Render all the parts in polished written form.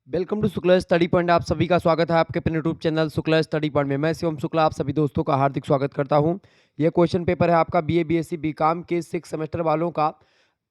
Welcome to Shukla study point. आप सभी का स्वागत है आपके अपने YouTube channel Shukla study point में। मैं शिवम शुक्ला आप सभी दोस्तों का हार्दिक स्वागत करता हूं। यह क्वेश्चन पेपर है आपका बीए बीएससी बीकॉम के 6 सेमेस्टर वालों का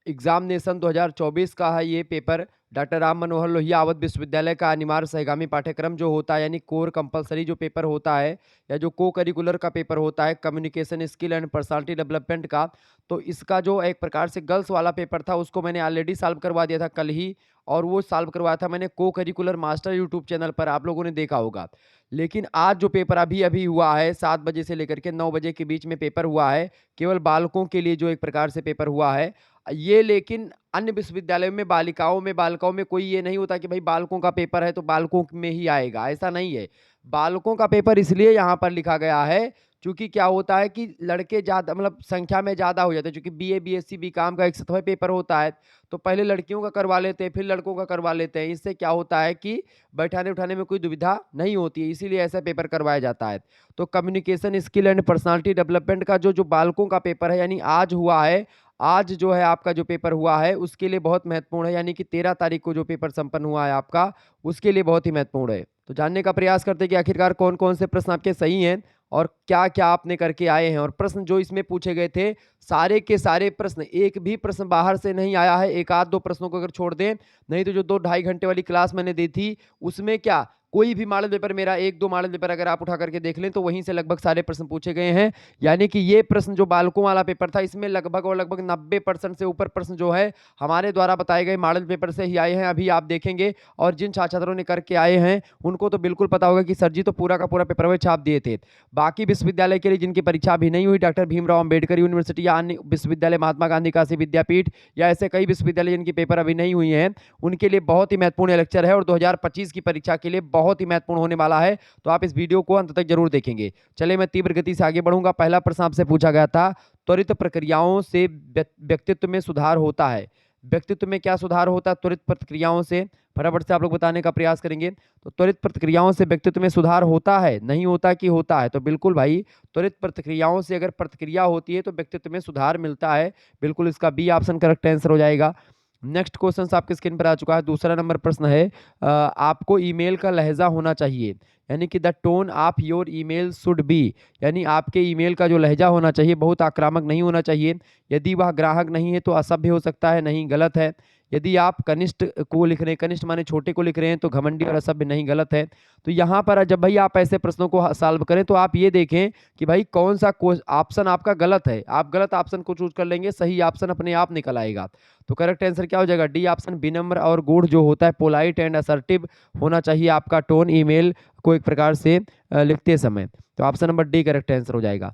एग्जामिनेशन 2024 का है। ये पेपर डॉक्टर राम मनोहर लोहिया अवध विश्वविद्यालय का अनिवार्य सहगामी पाठ्यक्रम जो होता है, यानी कोर कंपलसरी जो पेपर होता है या जो को करिकुलर का पेपर होता है communication skill and personality development का, तो इसका जो एक प्रकार से गर्ल्स वाला पेपर था उसको मैंने ऑलरेडी सॉल्व करवा दिया था कल ही। और वो सॉल्व करवाया था मैंने को करिकुलर मास्टर यूट्यूब चैनल पर, आप लोगों ने देखा होगा। लेकिन आज जो पेपर अभी अभी हुआ है 7 बजे से लेकर के 9 बजे के बीच में पेपर हुआ है, केवल बालकों के लिए जो एक प्रकार से पेपर हुआ है ये। लेकिन अन्य विश्वविद्यालयों में बालिकाओं में कोई ये नहीं होता कि भाई बालकों का पेपर है तो बालकों में ही आएगा, ऐसा नहीं है। बालकों का पेपर इसलिए यहाँ पर लिखा गया है क्योंकि क्या होता है कि लड़के ज़्यादा मतलब संख्या में ज़्यादा हो जाते हैं, क्योंकि बीए बीएससी बीकॉम का एक साथ पेपर होता है तो पहले लड़कियों का करवा लेते हैं फिर लड़कों का करवा लेते हैं। इससे क्या होता है कि बैठाने उठाने में कोई दुविधा नहीं होती है, इसीलिए ऐसा पेपर करवाया जाता है। तो communication skill and personality development का जो जो बालकों का पेपर है यानी आज हुआ है, आज जो है आपका जो पेपर हुआ है उसके लिए बहुत महत्वपूर्ण है, यानी कि 13 तारीख को जो पेपर संपन्न हुआ है आपका उसके लिए बहुत ही महत्वपूर्ण है। तो जानने का प्रयास करते हैं कि आखिरकार कौन कौन से प्रश्न आपके सही हैं और क्या क्या आपने करके आए हैं। और प्रश्न जो इसमें पूछे गए थे सारे के सारे प्रश्न, एक भी प्रश्न बाहर से नहीं आया है। एक आध दो प्रश्नों को अगर छोड़ दें, नहीं तो जो 2 ढाई घंटे वाली क्लास मैंने दी थी उसमें क्या कोई भी मॉडल पेपर, मेरा 1-2 मॉडल पेपर अगर आप उठा करके देख लें तो वहीं से लगभग सारे प्रश्न पूछे गए हैं। यानी कि ये प्रश्न जो बालकों वाला पेपर था इसमें लगभग और लगभग 90% से ऊपर प्रश्न जो है हमारे द्वारा बताए गए मॉडल पेपर से ही आए हैं, अभी आप देखेंगे। और जिन छात्रों ने करके आए हैं उनको तो बिल्कुल पता होगा कि सर जी तो पूरा का पूरा पेपर वे छाप दिए थे। बाकी विश्वविद्यालय के लिए जिनकी परीक्षा अभी नहीं हुई, डॉक्टर भीमराव अंबेडकर यूनिवर्सिटी या अन्य विश्वविद्यालय, महात्मा गांधी काशी विद्यापीठ या ऐसे कई विश्वविद्यालय जिनकी पेपर अभी नहीं हुई हैं, उनके लिए बहुत ही महत्वपूर्ण लेक्चर है और 2025 की परीक्षा के लिए बहुत ही महत्वपूर्ण होने वाला है। तो आप इस वीडियो को अंत तक जरूर देखेंगे। चलिए मैं तीव्र गति से आगे बढ़ूंगा। पहला प्रश्न आपसे पूछा गया था, त्वरित प्रक्रियाओं से व्यक्तित्व में सुधार होता है। व्यक्तित्व में क्या सुधार होता है? त्वरित प्रतिक्रियाओं से। फटाफट से आप लोग बताने का प्रयास करेंगे। तो त्वरित प्रतिक्रियाओं से व्यक्तित्व में सुधार होता है, नहीं होता कि होता है? तो बिल्कुल भाई, त्वरित प्रतिक्रियाओं से अगर प्रतिक्रिया होती है तो व्यक्तित्व में सुधार मिलता है। बिल्कुल इसका बी ऑप्शन करेक्ट आंसर हो जाएगा। नेक्स्ट क्वेश्चन आपके स्क्रीन पर आ चुका है। दूसरा नंबर प्रश्न है, आपको ईमेल का लहजा होना चाहिए, यानी कि the tone of your email should be, यानी आपके ईमेल का जो लहजा होना चाहिए बहुत आक्रामक नहीं होना चाहिए। यदि वह ग्राहक नहीं है तो असभ्य हो सकता है, नहीं, गलत है। यदि आप कनिष्ठ को लिख रहे हैं, कनिष्ठ माने छोटे को लिख रहे हैं, तो घमंडी और असभ्य, नहीं, गलत है। तो यहाँ पर जब भाई आप ऐसे प्रश्नों को सॉल्व करें तो आप ये देखें कि भाई कौन सा ऑप्शन आपका गलत है। आप गलत ऑप्शन को चूज कर लेंगे, सही ऑप्शन अपने आप निकल आएगा। तो करेक्ट आंसर क्या हो जाएगा? डी ऑप्शन, विनम्र और गूढ़ जो होता है, पोलाइट एंड असर्टिव होना चाहिए आपका टोन ईमेल को एक प्रकार से लिखते समय। तो option number D correct answer हो जाएगा।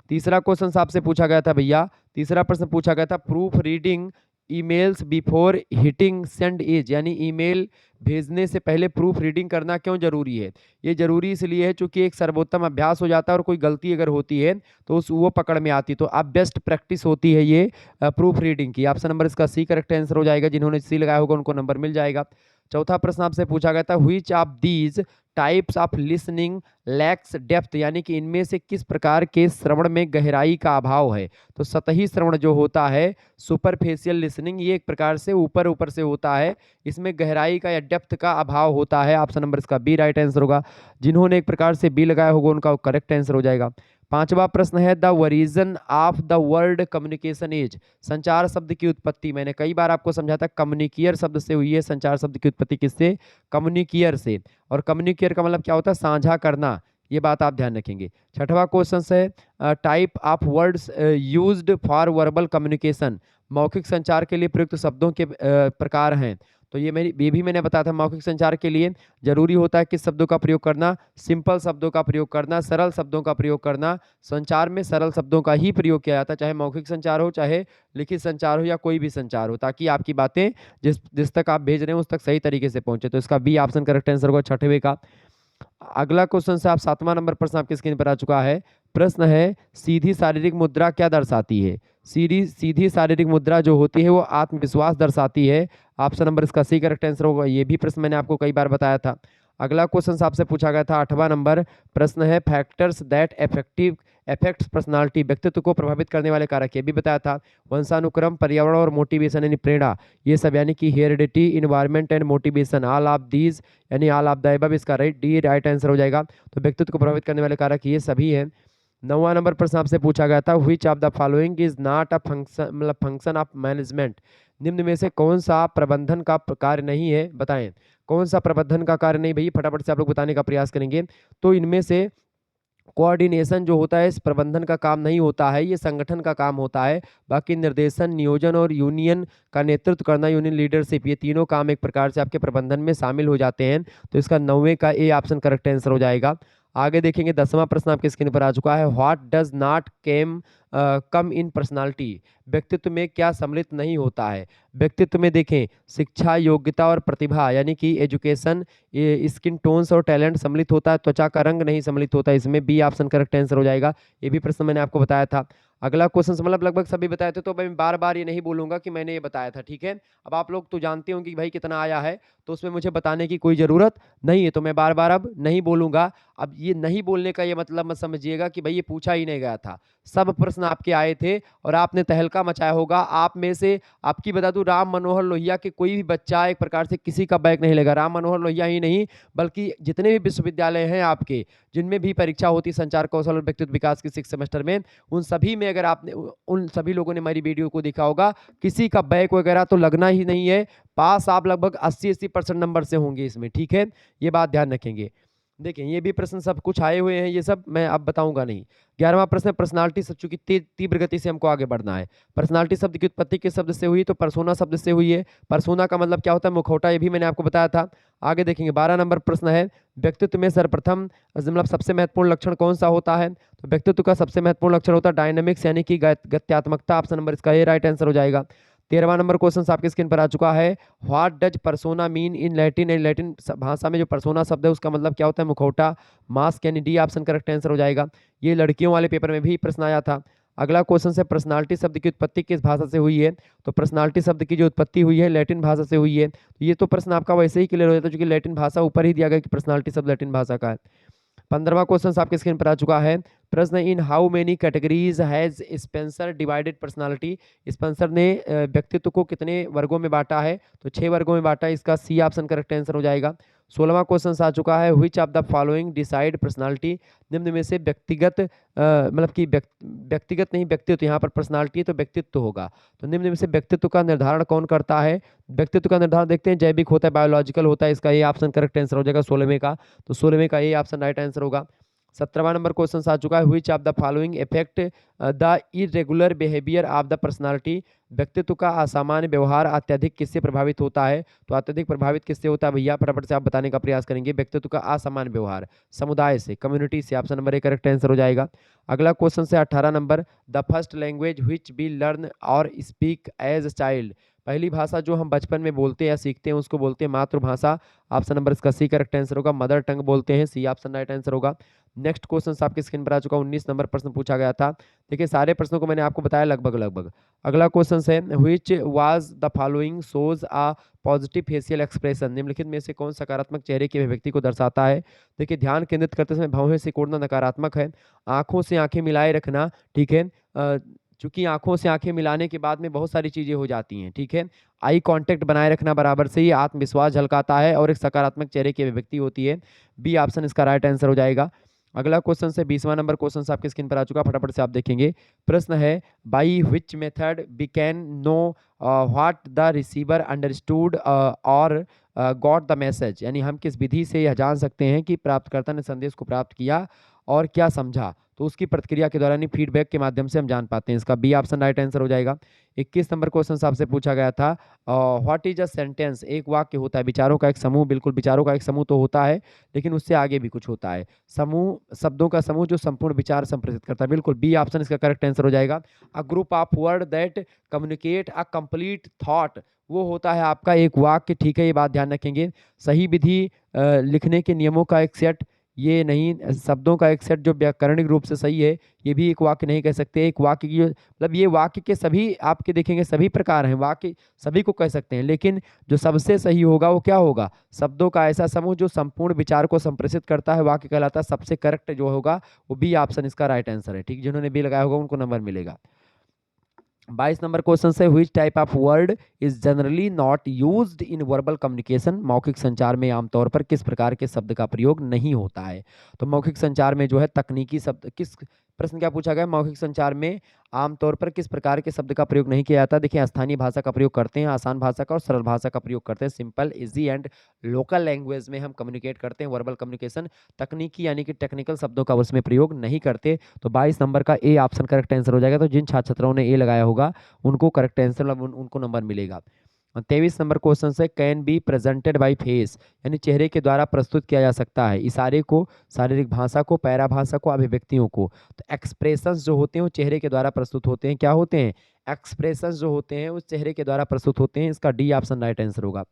तीसरा क्वेश्चन आपसे पूछा गया था भैया, तीसरा प्रश्न पूछा गया था, proof reading emails before hitting send is, यानी ईमेल भेजने से पहले प्रूफ रीडिंग करना क्यों जरूरी है? ये जरूरी इसलिए है क्योंकि एक सर्वोत्तम अभ्यास हो जाता है और कोई गलती अगर होती है तो वो पकड़ में आती, तो अब बेस्ट प्रैक्टिस होती है ये प्रूफ रीडिंग की। ऑप्शन नंबर इसका सी करेक्ट आंसर हो जाएगा। जिन्होंने सी लगाया होगा उनको नंबर मिल जाएगा। चौथा प्रश्न आपसे पूछा गया था, which of these types of listening lakhs depth, यानी कि इनमें से किस प्रकार के श्रवण में गहराई का अभाव है? तो सतही श्रवण जो होता है, सुपरफेशियल लिसनिंग, ये एक प्रकार से ऊपर ऊपर से होता है, इसमें गहराई का या डेप्थ का अभाव होता है। ऑप्शन नंबर इसका बी राइट आंसर होगा। जिन्होंने एक प्रकार से बी लगाया होगा उनका करेक्ट आंसर हो जाएगा। पांचवा प्रश्न है, the origin of the word communication is, संचार शब्द की उत्पत्ति, मैंने कई बार आपको समझा था कम्युनिकियर शब्द से हुई है। संचार शब्द की उत्पत्ति किससे? कम्युनिकियर से। और कम्युनिकियर का मतलब क्या होता है? साझा करना, ये बात आप ध्यान रखेंगे। छठवां क्वेश्चन है, type of words used for verbal communication, मौखिक संचार के लिए प्रयुक्त शब्दों के प्रकार हैं। तो ये भी मैंने बताया था, मौखिक संचार के लिए जरूरी होता है किस शब्दों का प्रयोग करना? सिंपल शब्दों का प्रयोग करना, सरल शब्दों का प्रयोग करना। संचार में सरल शब्दों का ही प्रयोग किया जाता है, चाहे मौखिक संचार हो, चाहे लिखित संचार हो या कोई भी संचार हो, ताकि आपकी बातें जिस तक आप भेज रहे हैं उस तक सही तरीके से पहुंचे। तो इसका बी ऑप्शन करेक्ट आंसर होगा छठवें का। अगला क्वेश्चन से आप 7वां नंबर प्रश्न आपकी स्क्रीन पर आ चुका है। प्रश्न है, सीधी शारीरिक मुद्रा क्या दर्शाती है? सीधी शारीरिक मुद्रा जो होती है वो आत्मविश्वास दर्शाती है। ऑप्शन नंबर इसका सी करेक्ट आंसर होगा। ये भी प्रश्न मैंने आपको कई बार बताया था। अगला क्वेश्चन आपसे पूछा गया था 8वां नंबर प्रश्न है, फैक्टर्स दैट अफेक्ट्स पर्सनालिटी, व्यक्तित्व को प्रभावित करने वाले कारक, ये भी बताया था। वंशानुक्रम, पर्यावरण और मोटिवेशन यानी प्रेरणा, ये सब यानी कि heredity, environment and motivation, all of these यानी ऑल ऑफ द अबव, इसका राइट आंसर हो जाएगा। तो व्यक्तित्व को प्रभावित करने वाले कारक ये सभी हैं। 9वां नंबर प्रश्न आपसे पूछा गया था, which of the following is not a function, मतलब फंक्शन ऑफ मैनेजमेंट, निम्न में से कौन सा प्रबंधन का कार्य नहीं है, बताएं। कौन सा प्रबंधन का कार्य नहीं, भैया फटाफट से आप लोग बताने का प्रयास करेंगे। तो इनमें से कोऑर्डिनेशन जो होता है इस प्रबंधन का काम नहीं होता है, ये संगठन का काम होता है। बाकी निर्देशन, नियोजन और यूनियन का नेतृत्व करना, यूनियन लीडरशिप, ये तीनों काम एक प्रकार से आपके प्रबंधन में शामिल हो जाते हैं। तो इसका 9वें का ए ऑप्शन करेक्ट आंसर हो जाएगा। आगे देखेंगे 10वां प्रश्न आपके स्क्रीन पर आ चुका है, what does not come in personality, व्यक्तित्व में क्या सम्मिलित नहीं होता है। व्यक्तित्व में देखें शिक्षा, योग्यता और प्रतिभा यानी कि एजुकेशन, ये स्किन टोन्स और टैलेंट सम्मिलित होता है, त्वचा का रंग नहीं सम्मिलित होता है, इसमें बी ऑप्शन करेक्ट आंसर हो जाएगा। ये भी प्रश्न मैंने आपको बताया था। अगला क्वेश्चन मतलब लगभग सभी बताए थे, तो मैं बार बार ये नहीं बोलूंगा कि मैंने ये बताया था, ठीक है। अब आप लोग तो जानते होंगे कि भाई कितना आया है, तो उसमें मुझे बताने की कोई ज़रूरत नहीं है, तो मैं बार बार अब नहीं बोलूंगा। अब ये नहीं बोलने का ये मतलब मत समझिएगा कि भाई ये पूछा ही नहीं गया था, सब प्रश्न आपके आए थे और आपने तहलका मचाया होगा। आप में से आपकी बता दूं, राम मनोहर लोहिया के कोई भी बच्चा एक प्रकार से किसी का बैक नहीं लेगा। राम मनोहर लोहिया ही नहीं बल्कि जितने भी विश्वविद्यालय हैं आपके, जिनमें भी परीक्षा होती संचार कौशल और व्यक्तित्व विकास की 6 सेमेस्टर में, उन सभी में अगर आपने उन सभी लोगों ने मेरी वीडियो को देखा होगा, किसी का बैक वगैरह तो लगना ही नहीं है। पास आप लगभग 80% नंबर से होंगे इसमें, ठीक है, ये बात ध्यान रखेंगे। देखिए ये भी प्रश्न सब कुछ आए हुए हैं, ये सब मैं अब बताऊंगा नहीं। 11वां प्रश्न, पर्सनालिटी सब, चूंकि तीव्र गति से हमको आगे बढ़ना है। पर्सनालिटी शब्द की उत्पत्ति किस शब्द से हुई, तो परसोना शब्द से हुई है। परसोना का मतलब क्या होता है, मुखौटा, ये भी मैंने आपको बताया था। आगे देखेंगे 12 नंबर प्रश्न है, व्यक्तित्व में सर्वप्रथम मतलब सबसे महत्वपूर्ण लक्षण कौन सा होता है, तो व्यक्तित्व का सबसे महत्वपूर्ण लक्षण होता है डायनेमिक्स यानी कि गत्यात्मकता, ऑप्शन नंबर इसका ये राइट आंसर हो जाएगा। 13वां नंबर क्वेश्चन आपके स्क्रीन पर आ चुका है, what does persona mean in Latin, and Latin भाषा में जो परसोना शब्द है उसका मतलब क्या होता है, मुखौटा, मास्क, यानी डी ऑप्शन करेक्ट आंसर हो जाएगा। ये लड़कियों वाले पेपर में भी प्रश्न आया था। अगला क्वेश्चन है, पर्सनालिटी शब्द की उत्पत्ति किस भाषा से हुई है, तो पर्सनालिटी शब्द की जो उत्पत्ति हुई है लैटिन भाषा से हुई है। तो ये तो प्रश्न आपका वैसे ही क्लियर हो जाता है क्योंकि लैटिन भाषा ऊपर ही दिया गया कि पर्सनालिटी शब्द लैटिन भाषा का है। 15वां क्वेश्चन आपके स्क्रीन पर आ चुका है, प्रश्न, in how many categories has Spencer divided personality, Spencer ने व्यक्तित्व को कितने वर्गों में बांटा है, तो 6 वर्गों में बांटा है, इसका सी ऑप्शन करेक्ट आंसर हो जाएगा। 16वां क्वेश्चन आ चुका है, which of the following decide personality, निम्न में से व्यक्तिगत मतलब कि व्यक्तिगत नहीं व्यक्तित्व, यहाँ पर पर्सनालिटी है तो व्यक्तित्व होगा, तो निम्न में से व्यक्तित्व का निर्धारण कौन करता है। व्यक्तित्व का निर्धारण देखते हैं, जैविक होता है, बायोलॉजिकल होता है, इसका ये ऑप्शन करेक्ट आंसर हो जाएगा 16वें का, तो 16वें का ये ऑप्शन राइट आंसर होगा। 17वां नंबर क्वेश्चन आ चुका है, which of the following effect the irregular behaviour of the personality, व्यक्तित्व का असामान्य व्यवहार अत्यधिक किससे प्रभावित होता है, तो अत्यधिक प्रभावित किससे होता है भैया, फटाफट से आप बताने का प्रयास करेंगे। व्यक्तित्व का असामान्य व्यवहार समुदाय से, कम्युनिटी से, option number A correct answer हो जाएगा। अगला क्वेश्चन से 18 नंबर, the first language which we learn और स्पीक एज अ चाइल्ड, पहली भाषा जो हम बचपन में बोलते हैं या सीखते हैं उसको बोलते हैं मातृभाषा, ऑप्शन नंबर इसका सी करेक्ट आंसर होगा। मदर टंग बोलते हैं, सी ऑप्शन राइट आंसर होगा। नेक्स्ट क्वेश्चन आपके स्क्रीन पर आ चुका, 19 नंबर प्रश्न पूछा गया था। देखिए सारे प्रश्नों को मैंने आपको बताया लगभग। अगला क्वेश्चन है, which was the following shows a positive facial expression, निम्नलिखित में से कौन सकारात्मक चेहरे की अभिव्यक्ति को दर्शाता है। देखिए ध्यान केंद्रित करते समय भौहें सिकुड़ना नकारात्मक है, आंखों से आंखें मिलाए रखना, ठीक है, चूंकि आंखों से आंखें मिलाने के बाद में बहुत सारी चीजें हो जाती हैं, ठीक है। आई कांटेक्ट बनाए रखना बराबर से ही आत्मविश्वास झलकाता है और एक सकारात्मक चेहरे की अभिव्यक्ति होती है, बी ऑप्शन इसका राइट आंसर हो जाएगा। अगला क्वेश्चन से 20वां नंबर क्वेश्चन आपके स्क्रीन पर आ चुका, फटाफट से आप देखेंगे। प्रश्न है, by which method we can know what the receiver understood और गॉट द मैसेज, यानी हम किस विधि से यह जान सकते हैं कि प्राप्तकर्ता ने संदेश को प्राप्त किया और क्या समझा, तो उसकी प्रतिक्रिया के दौरान फीडबैक के माध्यम से हम जान पाते हैं, इसका बी ऑप्शन राइट आंसर हो जाएगा। 21 नंबर क्वेश्चन आपसे पूछा गया था, व्हाट इज अ सेंटेंस, एक वाक्य होता है विचारों का एक समूह, बिल्कुल विचारों का एक समूह तो होता है लेकिन उससे आगे भी कुछ होता है, समूह शब्दों का समूह जो संपूर्ण विचार संप्रेषित करता है, बिल्कुल बी ऑप्शन इसका करेक्ट आंसर हो जाएगा। A group of word that communicate a complete thought, वो होता है आपका एक वाक्य, ठीक है, ये बात ध्यान रखेंगे। सही विधि लिखने के नियमों का एक सेट, ये नहीं, शब्दों का एक सेट जो व्याकरणिक रूप से सही है, ये भी एक वाक्य नहीं कह सकते। एक वाक्य की मतलब ये वाक्य के सभी आपके देखेंगे सभी प्रकार हैं, वाक्य सभी को कह सकते हैं, लेकिन जो सबसे सही होगा वो क्या होगा, शब्दों का ऐसा समूह जो संपूर्ण विचार को संप्रेषित करता है, वाक्य कहलाता है। सबसे करेक्ट जो होगा वो बी ऑप्शन इसका राइट आंसर है। ठीक, जिन्होंने बी लगाया होगा उनको नंबर मिलेगा। 22 नंबर क्वेश्चन से which type of word is generally not used in verbal communication. मौखिक संचार में आमतौर पर किस प्रकार के शब्द का प्रयोग नहीं होता है। तो मौखिक संचार में जो है तकनीकी शब्द, किस प्रश्न क्या पूछा गया, मौखिक संचार में आमतौर पर किस प्रकार के शब्द का प्रयोग नहीं किया जाता। देखिए, स्थानीय भाषा का प्रयोग करते हैं, आसान भाषा का और सरल भाषा का प्रयोग करते हैं। Simple, easy and local language में हम कम्युनिकेट करते हैं वर्बल कम्युनिकेशन। तकनीकी यानी कि टेक्निकल शब्दों का उसमें प्रयोग नहीं करते। तो 22 नंबर का ए ऑप्शन करेक्ट आंसर हो जाएगा। तो जिन छात्र छात्राओं ने ए लगाया होगा उनको करेक्ट आंसर, उनको नंबर मिलेगा। 23 नंबर क्वेश्चन से can be presented by face, यानी चेहरे के द्वारा प्रस्तुत किया जा सकता है। इशारे को, शारीरिक भाषा को, पैरा भाषा को, अभिव्यक्तियों को। तो एक्सप्रेशंस जो होते हैं वो चेहरे के द्वारा प्रस्तुत होते हैं। क्या होते हैं, एक्सप्रेशंस जो होते हैं वो चेहरे के द्वारा प्रस्तुत होते हैं। इसका डी ऑप्शन राइट आंसर होगा।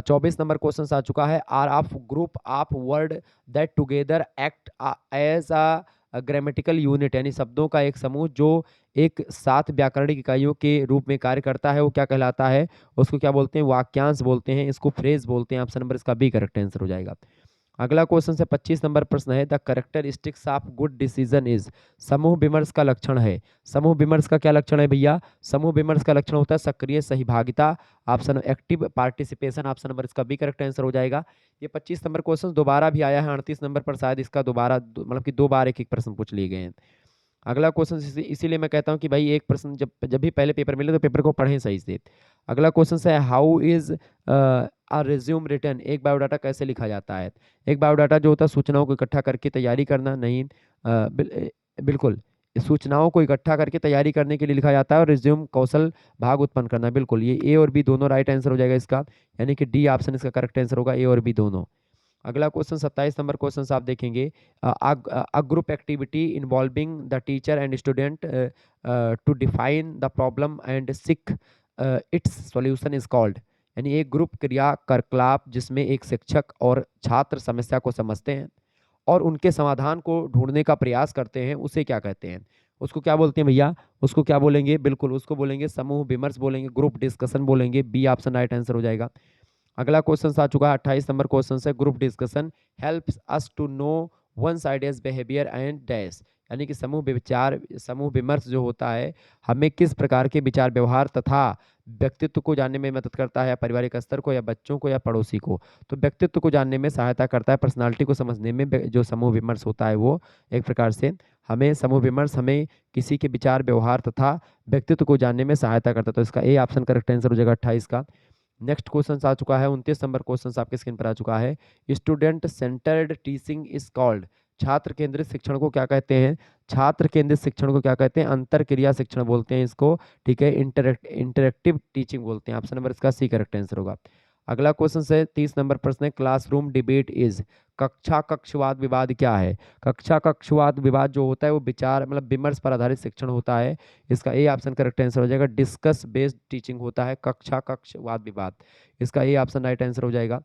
24 नंबर क्वेश्चन आ चुका है। Are of group of word that together act as a grammatical unit, यानी शब्दों का एक समूह जो एक 7 व्याकरणिक इकाइयों के रूप में कार्य करता है, वो क्या कहलाता है, उसको क्या बोलते हैं, वाक्यांश बोलते हैं, इसको फ्रेज बोलते हैं। ऑप्शन नंबर इसका बी करेक्ट आंसर हो जाएगा। अगला क्वेश्चन से 25 नंबर प्रश्न है। The characteristics of good decision is, समूह विमर्श का लक्षण है। समूह विमर्श का क्या लक्षण है भैया, समूह विमर्श का लक्षण होता है सक्रिय सहभागिता। Option active participation, option number इसका बी करेक्ट आंसर हो जाएगा। ये 25 नंबर क्वेश्चन दोबारा भी आया है, 38 नंबर पर शायद इसका दोबारा मतलब कि 2 बार एक एक प्रश्न पूछ लिए गए हैं। अगला क्वेश्चन इसीलिए मैं कहता हूँ कि भाई एक प्रश्न जब जब भी पहले पेपर मिले तो पेपर को पढ़ें सही से। अगला क्वेश्चन है how is a resume return, एक बायोडाटा कैसे लिखा जाता है। एक बायोडाटा जो होता है सूचनाओं को इकट्ठा करके तैयारी करना, नहीं बिल्कुल सूचनाओं को इकट्ठा करके तैयारी करने के लिए लिखा जाता है। और रिज्यूम कौशल भाग उत्पन्न करना, बिल्कुल ये ए और बी दोनों राइट आंसर हो जाएगा इसका, यानी कि डी ऑप्शन इसका करेक्ट आंसर होगा, ए और बी दोनों। अगला क्वेश्चन 27 नंबर क्वेश्चन आप देखेंगे। A group activity involving the teacher and student to define the problem and seek its solution is called, यानी एक ग्रुप क्रियाकलाप जिसमें एक शिक्षक और छात्र समस्या को समझते हैं और उनके समाधान को ढूंढने का प्रयास करते हैं, उसे क्या कहते हैं। उसको क्या बोलते हैं भैया, उसको क्या बोलेंगे, बिल्कुल उसको बोलेंगे समूह विमर्श बोलेंगे, ग्रुप डिस्कशन बोलेंगे। बी ऑप्शन राइट आंसर हो जाएगा। अगला क्वेश्चन आ चुका है 28 नंबर क्वेश्चन से। Group discussion helps us to know one sided behaviour and dash, यानी कि समूह विचार, समूह विमर्श जो होता है हमें किस प्रकार के विचार व्यवहार तथा व्यक्तित्व को जानने में मदद करता है, या पारिवारिक स्तर को, या बच्चों को, या पड़ोसी को। तो व्यक्तित्व को जानने में सहायता करता है, पर्सनालिटी को समझने में जो समूह विमर्श होता है वो एक प्रकार से हमें समूह विमर्श हमें किसी के विचार व्यवहार तथा व्यक्तित्व को जानने में सहायता करता है। तो इसका ए ऑप्शन करेक्ट आंसर हो जाएगा 28 का। नेक्स्ट क्वेश्चन आ चुका है 29 नंबर क्वेश्चन आपके स्क्रीन पर आ चुका है। Student centred teaching is called, छात्र केंद्रित शिक्षण को क्या कहते हैं। छात्र केंद्रित शिक्षण को क्या कहते हैं, अंतर क्रिया शिक्षण बोलते हैं इसको, ठीक है, इंटरेक्टिव टीचिंग बोलते हैं। ऑप्शन नंबर इसका सी करेक्ट आंसर होगा। अगला क्वेश्चन है 30 नंबर प्रश्न है। क्लासरूम डिबेट इज, कक्षा कक्षवाद विवाद क्या है। कक्षा कक्षवाद विवाद जो होता है वो विचार मतलब विमर्श पर आधारित शिक्षण होता है। इसका ए ऑप्शन करेक्ट आंसर हो जाएगा। डिस्कस बेस्ड टीचिंग होता है कक्षा कक्षवाद विवाद, इसका ए ऑप्शन राइट आंसर हो जाएगा।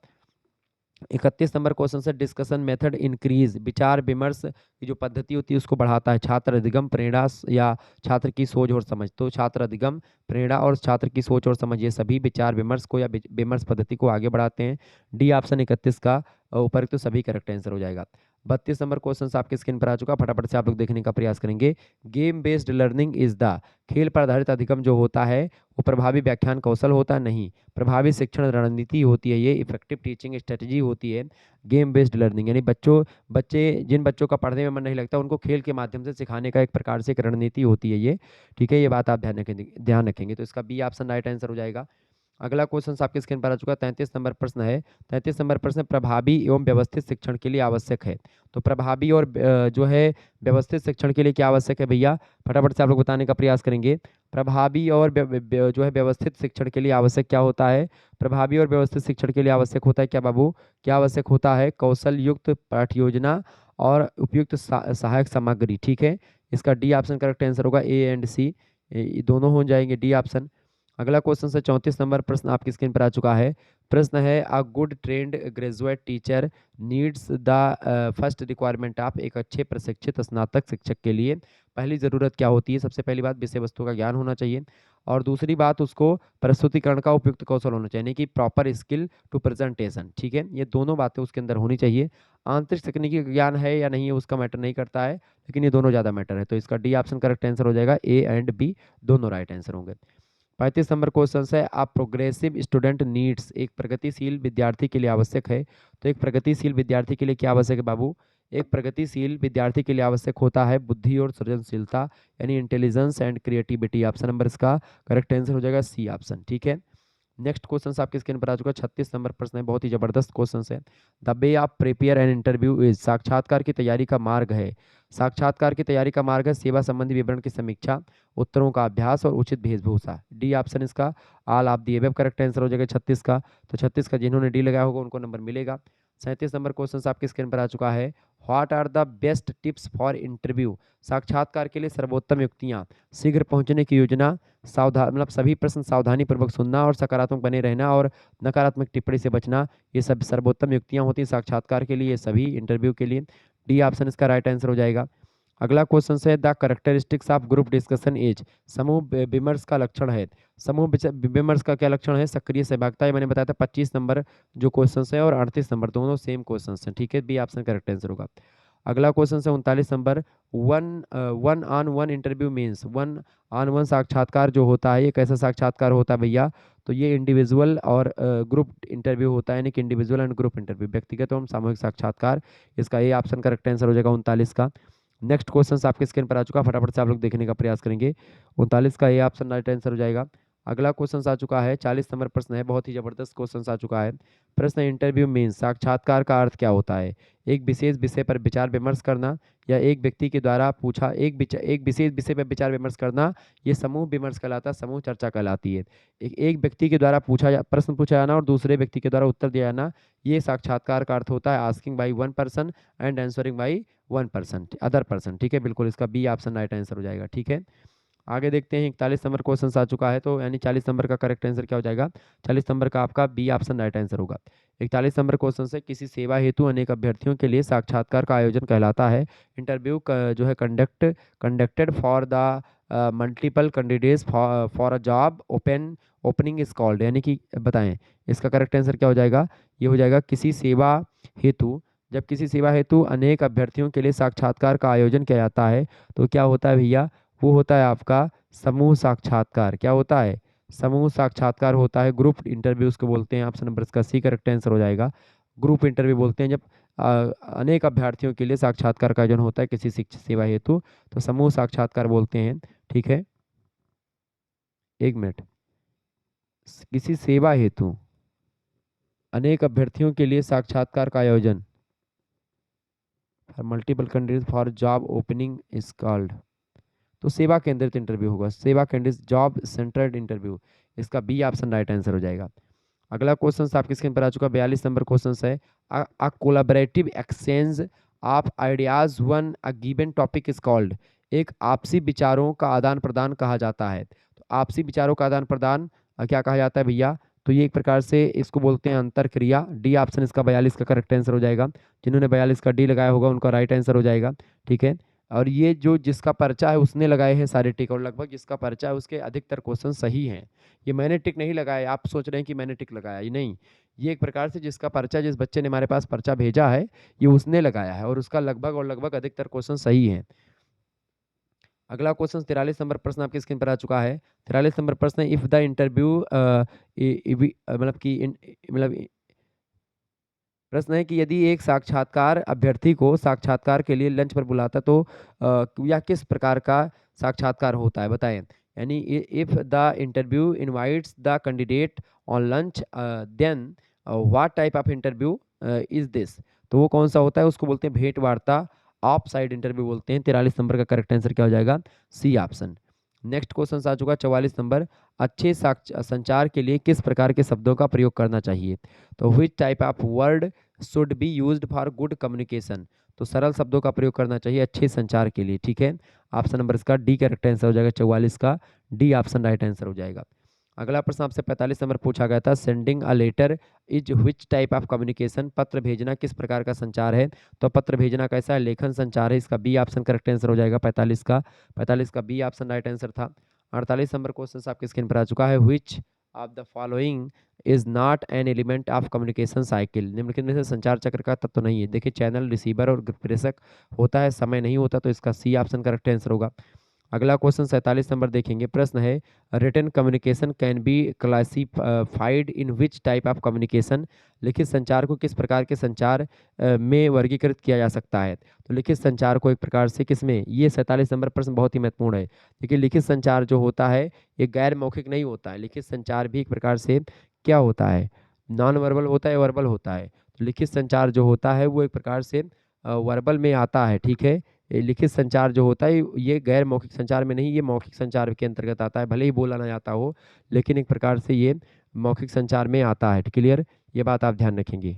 31 नंबर क्वेश्चन से डिस्कशन मेथड इंक्रीज, विचार विमर्श की जो पद्धति होती है उसको बढ़ाता है। छात्र अधिगम प्रेरणा या छात्र की सोच और समझ, तो छात्र अधिगम प्रेरणा और छात्र की सोच और समझ ये सभी विचार विमर्श को या विमर्श पद्धति को आगे बढ़ाते हैं। डी ऑप्शन 31 का उपयुक्त तो सभी करेक्ट आंसर हो जाएगा। 32 नंबर क्वेश्चन आपके स्क्रीन पर आ चुका, फटाफट से आप लोग देखने का प्रयास करेंगे। Game based learning is the, खेल पर आधारित अधिगम जो होता है वो प्रभावी व्याख्यान कौशल होता नहीं, प्रभावी शिक्षण रणनीति होती है, ये इफेक्टिव टीचिंग स्ट्रेटजी होती है। गेम बेस्ड लर्निंग यानी बच्चे जिन बच्चों का पढ़ने में मन नहीं लगता उनको खेल के माध्यम से सिखाने का एक प्रकार से एक रणनीति होती है ये, ठीक है, ये बात आप ध्यान रखेंगे। तो इसका बी ऑप्शन राइट आंसर हो जाएगा। अगला क्वेश्चन आपके स्क्रीन पर आ चुका है 33 नंबर प्रश्न है। 33 नंबर प्रश्न प्रभावी एवं व्यवस्थित शिक्षण के लिए आवश्यक है। तो प्रभावी और जो है व्यवस्थित शिक्षण के लिए क्या आवश्यक है भैया, फटाफट से आप लोग बताने का प्रयास करेंगे। प्रभावी और जो है व्यवस्थित शिक्षण के लिए आवश्यक क्या होता है। प्रभावी और व्यवस्थित शिक्षण के लिए आवश्यक होता है क्या बाबू, क्या आवश्यक होता है, कौशल युक्त पाठ्य योजना और उपयुक्त सहायक सामग्री, ठीक है, इसका डी ऑप्शन करेक्ट आंसर होगा। ए एंड सी दोनों हो जाएंगे डी ऑप्शन। अगला क्वेश्चन है 34 नंबर प्रश्न आपकी स्क्रीन पर आ चुका है। प्रश्न है a good trained graduate teacher needs the first requirement of एक अच्छे प्रशिक्षित स्नातक शिक्षक के लिए पहली ज़रूरत क्या होती है? सबसे पहली बात विषय वस्तु का ज्ञान होना चाहिए और दूसरी बात उसको प्रस्तुतिकरण का उपयुक्त कौशल होना चाहिए, यानी कि प्रॉपर स्किल टू प्रेजेंटेशन। ठीक है, ये दोनों बातें उसके अंदर होनी चाहिए। आंतरिक तकनीकी ज्ञान है या नहीं है उसका मैटर नहीं करता है, लेकिन ये दोनों ज़्यादा मैटर है। तो इसका डी ऑप्शन करेक्ट आंसर हो जाएगा, ए एंड बी दोनों राइट आंसर होंगे। 35 नंबर क्वेश्चन है आप प्रोग्रेसिव स्टूडेंट नीड्स एक प्रगतिशील विद्यार्थी के लिए आवश्यक है। तो एक प्रगतिशील विद्यार्थी के लिए क्या आवश्यक है बाबू? एक प्रगतिशील विद्यार्थी के लिए आवश्यक होता है बुद्धि और सृजनशीलता, यानी intelligence and creativity. Option number इसका करेक्ट आंसर हो जाएगा सी ऑप्शन। ठीक है, नेक्स्ट क्वेश्चन आपके स्क्रीन पर आ चुका है। 36 नंबर प्रश्न है, बहुत ही जबरदस्त क्वेश्चन है। The way of prepare an interview is साक्षात्कार की तैयारी का मार्ग है। साक्षात्कार की तैयारी का मार्ग है सेवा संबंधी विवरण की समीक्षा, उत्तरों का अभ्यास और उचित वेशभूषा। डी ऑप्शन इसका all of the above correct answer हो जाएगा 36 का। तो 36 का जिन्होंने डी लगाया होगा उनको नंबर मिलेगा। 37 नंबर क्वेश्चन आपके स्क्रीन पर आ चुका है। What are the best tips for interview? साक्षात्कार के लिए सर्वोत्तम युक्तियां, शीघ्र पहुंचने की योजना, सावधान मतलब सभी प्रश्न सावधानी पूर्वक सुनना और सकारात्मक बने रहना और नकारात्मक टिप्पणी से बचना, ये सब सर्वोत्तम युक्तियां होती हैं साक्षात्कार के लिए, ये सभी इंटरव्यू के लिए। डी ऑप्शन इसका राइट आंसर हो जाएगा। अगला क्वेश्चन है the characteristics of group discussion as समूह विमर्श का लक्षण है। विमर्श का क्या लक्षण है? सक्रिय सहभागिता, ये मैंने बताया था। 25 नंबर जो क्वेश्चन है और 38 नंबर दोनों सेम क्वेश्चन हैं। ठीक है, बी ऑप्शन करेक्ट आंसर होगा। अगला क्वेश्चन है 39 number one on one interview means one on one साक्षात्कार जो होता है ये कैसा साक्षात्कार होता है भैया? तो ये इंडिविजुअल और ग्रुप इंटरव्यू होता है, यानी कि इंडिविजुअल एंड ग्रुप इंटरव्यू, व्यक्तिगत एवं सामूहिक साक्षात्कार। इसका ये ऑप्शन करेक्ट आंसर हो जाएगा 39 का। नेक्स्ट क्वेश्चन आपके स्क्रीन पर आ चुका, फटाफट से आप लोग देखने का प्रयास करेंगे। 39 का ये ऑप्शन राइट आंसर हो जाएगा। अगला क्वेश्चन आ चुका है 40 नंबर प्रश्न है, बहुत ही जबरदस्त क्वेश्चन आ चुका है। प्रश्न इंटरव्यू मीन्स साक्षात्कार का अर्थ क्या होता है? एक विशेष विषय पर विचार विमर्श करना या एक व्यक्ति के द्वारा पूछा एक विशेष विषय पर विचार विमर्श करना, ये समूह विमर्श कहलाता है, समूह चर्चा कहलाती है। एक व्यक्ति के द्वारा प्रश्न पूछा जाना और दूसरे व्यक्ति के द्वारा उत्तर दिया जाना, ये साक्षात्कार का अर्थ होता है। Asking by one person and answering by 1% other person. ठीक है, बिल्कुल इसका बी ऑप्शन राइट आंसर हो जाएगा। ठीक है, आगे देखते हैं। 41 नंबर क्वेश्चन आ चुका है, तो यानी 40 नंबर का करेक्ट आंसर क्या हो जाएगा? 40 नंबर का आपका बी ऑप्शन राइट आंसर होगा। 41 नंबर क्वेश्चन से किसी सेवा हेतु अनेक अभ्यर्थियों के लिए साक्षात्कार का आयोजन कहलाता है। इंटरव्यू जो है conducted for the multiple candidates for a job opening is called, यानी कि बताएं इसका करेक्ट आंसर क्या हो जाएगा? ये हो जाएगा किसी सेवा हेतु, जब किसी सेवा हेतु अनेक अभ्यर्थियों के लिए साक्षात्कार का आयोजन किया जाता है तो क्या होता है भैया? वो होता है आपका समूह साक्षात्कार। क्या होता है? समूह साक्षात्कार होता है, ग्रुप इंटरव्यूज को बोलते हैं। ऑप्शन नंबर इसका सी करेक्ट आंसर हो जाएगा। ग्रुप इंटरव्यू बोलते हैं जब अनेक अभ्यर्थियों के लिए साक्षात्कार का आयोजन होता है किसी शिक्षा सेवा हेतु, तो समूह साक्षात्कार बोलते हैं। ठीक है, एक मिनट। किसी सेवा हेतु अनेक अभ्यर्थियों के लिए साक्षात्कार का आयोजन multiple candidate for job opening is called, तो सेवा केंद्रित इंटरव्यू होगा, सेवा केंद्रित जॉब सेंटर्ड इंटरव्यू। इसका बी ऑप्शन राइट आंसर हो जाएगा। अगला क्वेश्चन आपके स्क्रीन पर आ चुका 42 नंबर क्वेश्चन है अ collaborative exchange of ideas one a given topic is called, एक आपसी विचारों का आदान प्रदान कहा जाता है। तो आपसी विचारों का आदान प्रदान क्या कहा जाता है भैया? तो ये एक प्रकार से इसको बोलते हैं अंतर क्रिया। डी ऑप्शन इसका 42 का करेक्ट आंसर हो जाएगा। जिन्होंने 42 का डी लगाया होगा उनका राइट आंसर हो जाएगा। ठीक है, और ये जो जिसका पर्चा है उसने लगाए हैं सारे टिक, और लगभग जिसका पर्चा है उसके अधिकतर क्वेश्चन सही हैं। ये मैंने टिक नहीं लगाया, आप सोच रहे हैं कि मैंने टिक लगाया, ये नहीं, ये एक प्रकार से जिसका पर्चा, जिस बच्चे ने हमारे पास पर्चा भेजा है ये उसने लगाया है और उसका लगभग अधिकतर क्वेश्चन सही हैं। अगला क्वेश्चन 43 नंबर प्रश्न आपकी स्क्रीन पर आ चुका है। 43 नंबर प्रश्न, इफ द इंटरव्यू मतलब कि मतलब प्रश्न है कि यदि एक साक्षात्कार अभ्यर्थी को साक्षात्कार के लिए लंच पर बुलाता तो यह किस प्रकार का साक्षात्कार होता है, बताएं। यानी if the interview invites the candidate on lunch then what type of interview is this, तो वो कौन सा होता है? उसको बोलते हैं भेंट वार्ता, ऑफ साइड इंटरव्यू बोलते हैं। 43 नंबर का करेक्ट आंसर क्या हो जाएगा? C option. नेक्स्ट क्वेश्चन आ चुका 44 नंबर, अच्छे संचार के लिए किस प्रकार के शब्दों का प्रयोग करना चाहिए? तो विच type of word should be used for good communication, तो सरल शब्दों का प्रयोग करना चाहिए अच्छे संचार के लिए। ठीक है, ऑप्शन नंबर इसका डी करेक्ट आंसर हो जाएगा 44 का, डी ऑप्शन राइट आंसर हो जाएगा। अगला प्रश्न आपसे 45 नंबर पूछा गया था, sending a letter is which type of communication, पत्र भेजना किस प्रकार का संचार है। तो पत्र भेजना कैसा है, लेखन संचार है, इसका बी ऑप्शन करेक्ट आंसर हो जाएगा 45 का बी ऑप्शन राइट आंसर था। 48 नंबर क्वेश्चन आपके स्क्रीन पर आ चुका है, which of the following is not an element of communication cycle, निम्नलिखित में से संचार चक्र का तत्व नहीं है। देखिए चैनल, रिसीवर और प्रेषक होता है, समय नहीं होता, तो इसका सी ऑप्शन करेक्ट आंसर होगा। अगला क्वेश्चन 47 नंबर देखेंगे, प्रश्न है written communication can be classified in which type of communication, लिखित संचार को किस प्रकार के संचार में वर्गीकृत किया जा सकता है। तो लिखित संचार को एक प्रकार से किस में, ये 47 नंबर प्रश्न बहुत ही महत्वपूर्ण है। देखिए लिखित संचार जो होता है ये गैर मौखिक नहीं होता है, लिखित संचार भी एक प्रकार से क्या होता है, नॉन वर्बल होता है, वर्बल होता है। तो लिखित संचार जो होता है वो एक प्रकार से वर्बल में आता है, ठीक है। ये लिखित संचार जो होता है ये गैर मौखिक संचार में नहीं, ये मौखिक संचार के अंतर्गत आता है, भले ही बोला ना आता हो, लेकिन एक प्रकार से ये मौखिक संचार में आता है। क्लियर, ये बात आप ध्यान रखेंगे।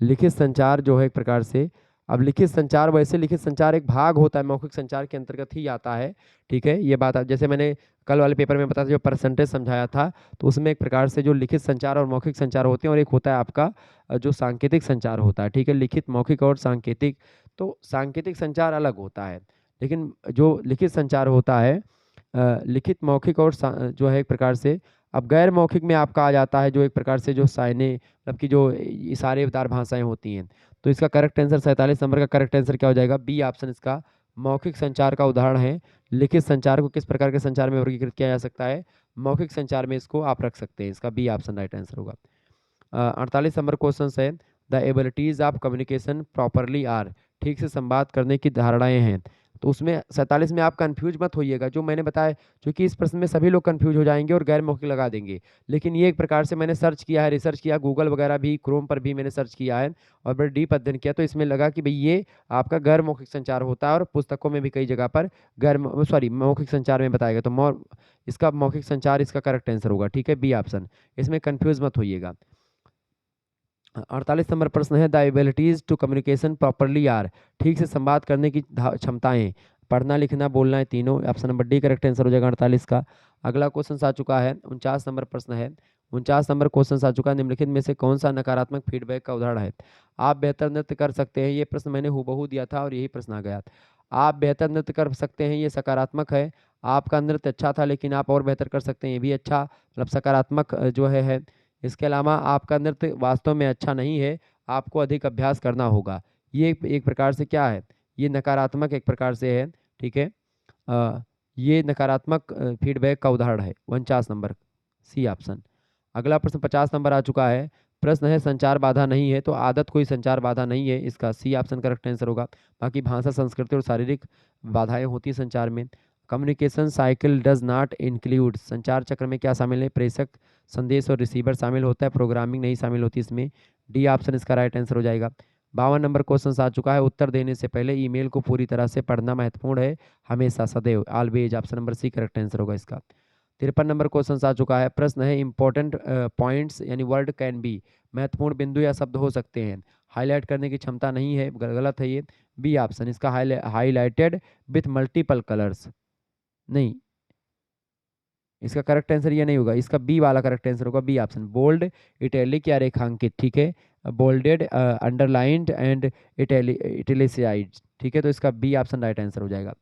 लिखित संचार जो है एक प्रकार से, अब लिखित संचार वैसे लिखित संचार एक भाग होता है, मौखिक संचार के अंतर्गत ही आता है, ठीक है। ये बात जैसे मैंने कल वाले पेपर में बताया था, जो परसेंटेज समझाया था, तो उसमें एक प्रकार से जो लिखित संचार और मौखिक संचार होते हैं, और एक होता है आपका जो सांकेतिक संचार होता है, ठीक है। लिखित, मौखिक और सांकेतिक, तो सांकेतिक संचार अलग होता है, लेकिन जो लिखित संचार होता है लिखित, मौखिक और जो है एक प्रकार से, अब गैर मौखिक में आपका आ जाता है जो एक प्रकार से जो साइने, मतलब कि जो इशारेदार भाषाएं होती हैं। तो इसका करेक्ट आंसर 47 नंबर का करेक्ट आंसर क्या हो जाएगा, बी ऑप्शन इसका मौखिक संचार का उदाहरण है। लिखित संचार को किस प्रकार के संचार में वर्गीकृत किया जा सकता है, मौखिक संचार में इसको आप रख सकते हैं, इसका बी ऑप्शन राइट आंसर होगा। 48 नंबर क्वेश्चन है, the abilities of communication properly are, ठीक से संवाद करने की धारणाएं हैं। तो उसमें 47 में आप कंफ्यूज मत होइएगा, जो मैंने बताया, क्योंकि इस प्रश्न में सभी लोग कंफ्यूज हो जाएंगे और गैर मौखिक लगा देंगे, लेकिन ये एक प्रकार से मैंने सर्च किया है, रिसर्च किया, गूगल वगैरह भी, क्रोम पर भी मैंने सर्च किया है और बड़े डीप अध्ययन किया, तो इसमें लगा कि भाई ये आपका गैर मौखिक संचार होता है, और पुस्तकों में भी कई जगह पर मौखिक संचार में बताएगा, तो इसका मौखिक संचार इसका करेक्ट आंसर होगा, ठीक है, बी ऑप्शन, इसमें कंफ्यूज मत होइएगा। 48 नंबर प्रश्न है, the abilities to communication properly are, ठीक से संवाद करने की क्षमताएं, पढ़ना लिखना बोलना है, तीनों, option number D correct answer हो जाएगा 48 का। अगला क्वेश्चन आ चुका है, 49 नंबर प्रश्न है, 49 नंबर क्वेश्चन आ चुका है, निम्नलिखित में से कौन सा नकारात्मक फीडबैक का उदाहरण है। आप बेहतर नृत्य कर सकते हैं, ये प्रश्न मैंने हूबहू दिया था और यही प्रश्न आ गया। आप बेहतर नृत्य कर सकते हैं, ये सकारात्मक है। आपका नृत्य अच्छा था लेकिन आप और बेहतर कर सकते हैं, ये भी अच्छा, मतलब सकारात्मक जो है। इसके अलावा आपका नृत्य वास्तव में अच्छा नहीं है, आपको अधिक अभ्यास करना होगा, ये एक प्रकार से क्या है, ये नकारात्मक एक प्रकार से है, ठीक है। ये नकारात्मक फीडबैक का उदाहरण है, 49 नंबर, सी ऑप्शन। अगला प्रश्न 50 नंबर आ चुका है, प्रश्न है संचार बाधा नहीं है, तो आदत कोई संचार बाधा नहीं है, इसका सी ऑप्शन करेक्ट आंसर होगा। बाकी भाषा, संस्कृति और शारीरिक बाधाएं होती हैं संचार में। Communication cycle does not include, संचार चक्र में क्या शामिल है, प्रेषक, संदेश और रिसीवर शामिल होता है, प्रोग्रामिंग नहीं शामिल होती इसमें, डी ऑप्शन इसका राइट आंसर हो जाएगा। 52 नंबर क्वेश्चन आ चुका है, उत्तर देने से पहले ईमेल को पूरी तरह से पढ़ना महत्वपूर्ण है, हमेशा, सदैव, always, option number C correct answer होगा इसका। 53 नंबर क्वेश्चन आ चुका है, प्रश्न है इंपॉर्टेंट पॉइंट्स यानी वर्ड कैन बी, महत्वपूर्ण बिंदु या शब्द हो सकते हैं, हाईलाइट करने की क्षमता नहीं है, गलत है ये, बी ऑप्शन इसका हाईलाइटेड विथ मल्टीपल कलर्स, नहीं, इसका करेक्ट आंसर ये नहीं होगा, इसका बी वाला करेक्ट आंसर होगा, बी ऑप्शन, बोल्ड, इटैलिक या रेखांकित, ठीक है, बोल्डेड, अंडरलाइंड एंड इटैलिसाइज्ड, ठीक है, तो इसका बी ऑप्शन राइट आंसर हो जाएगा।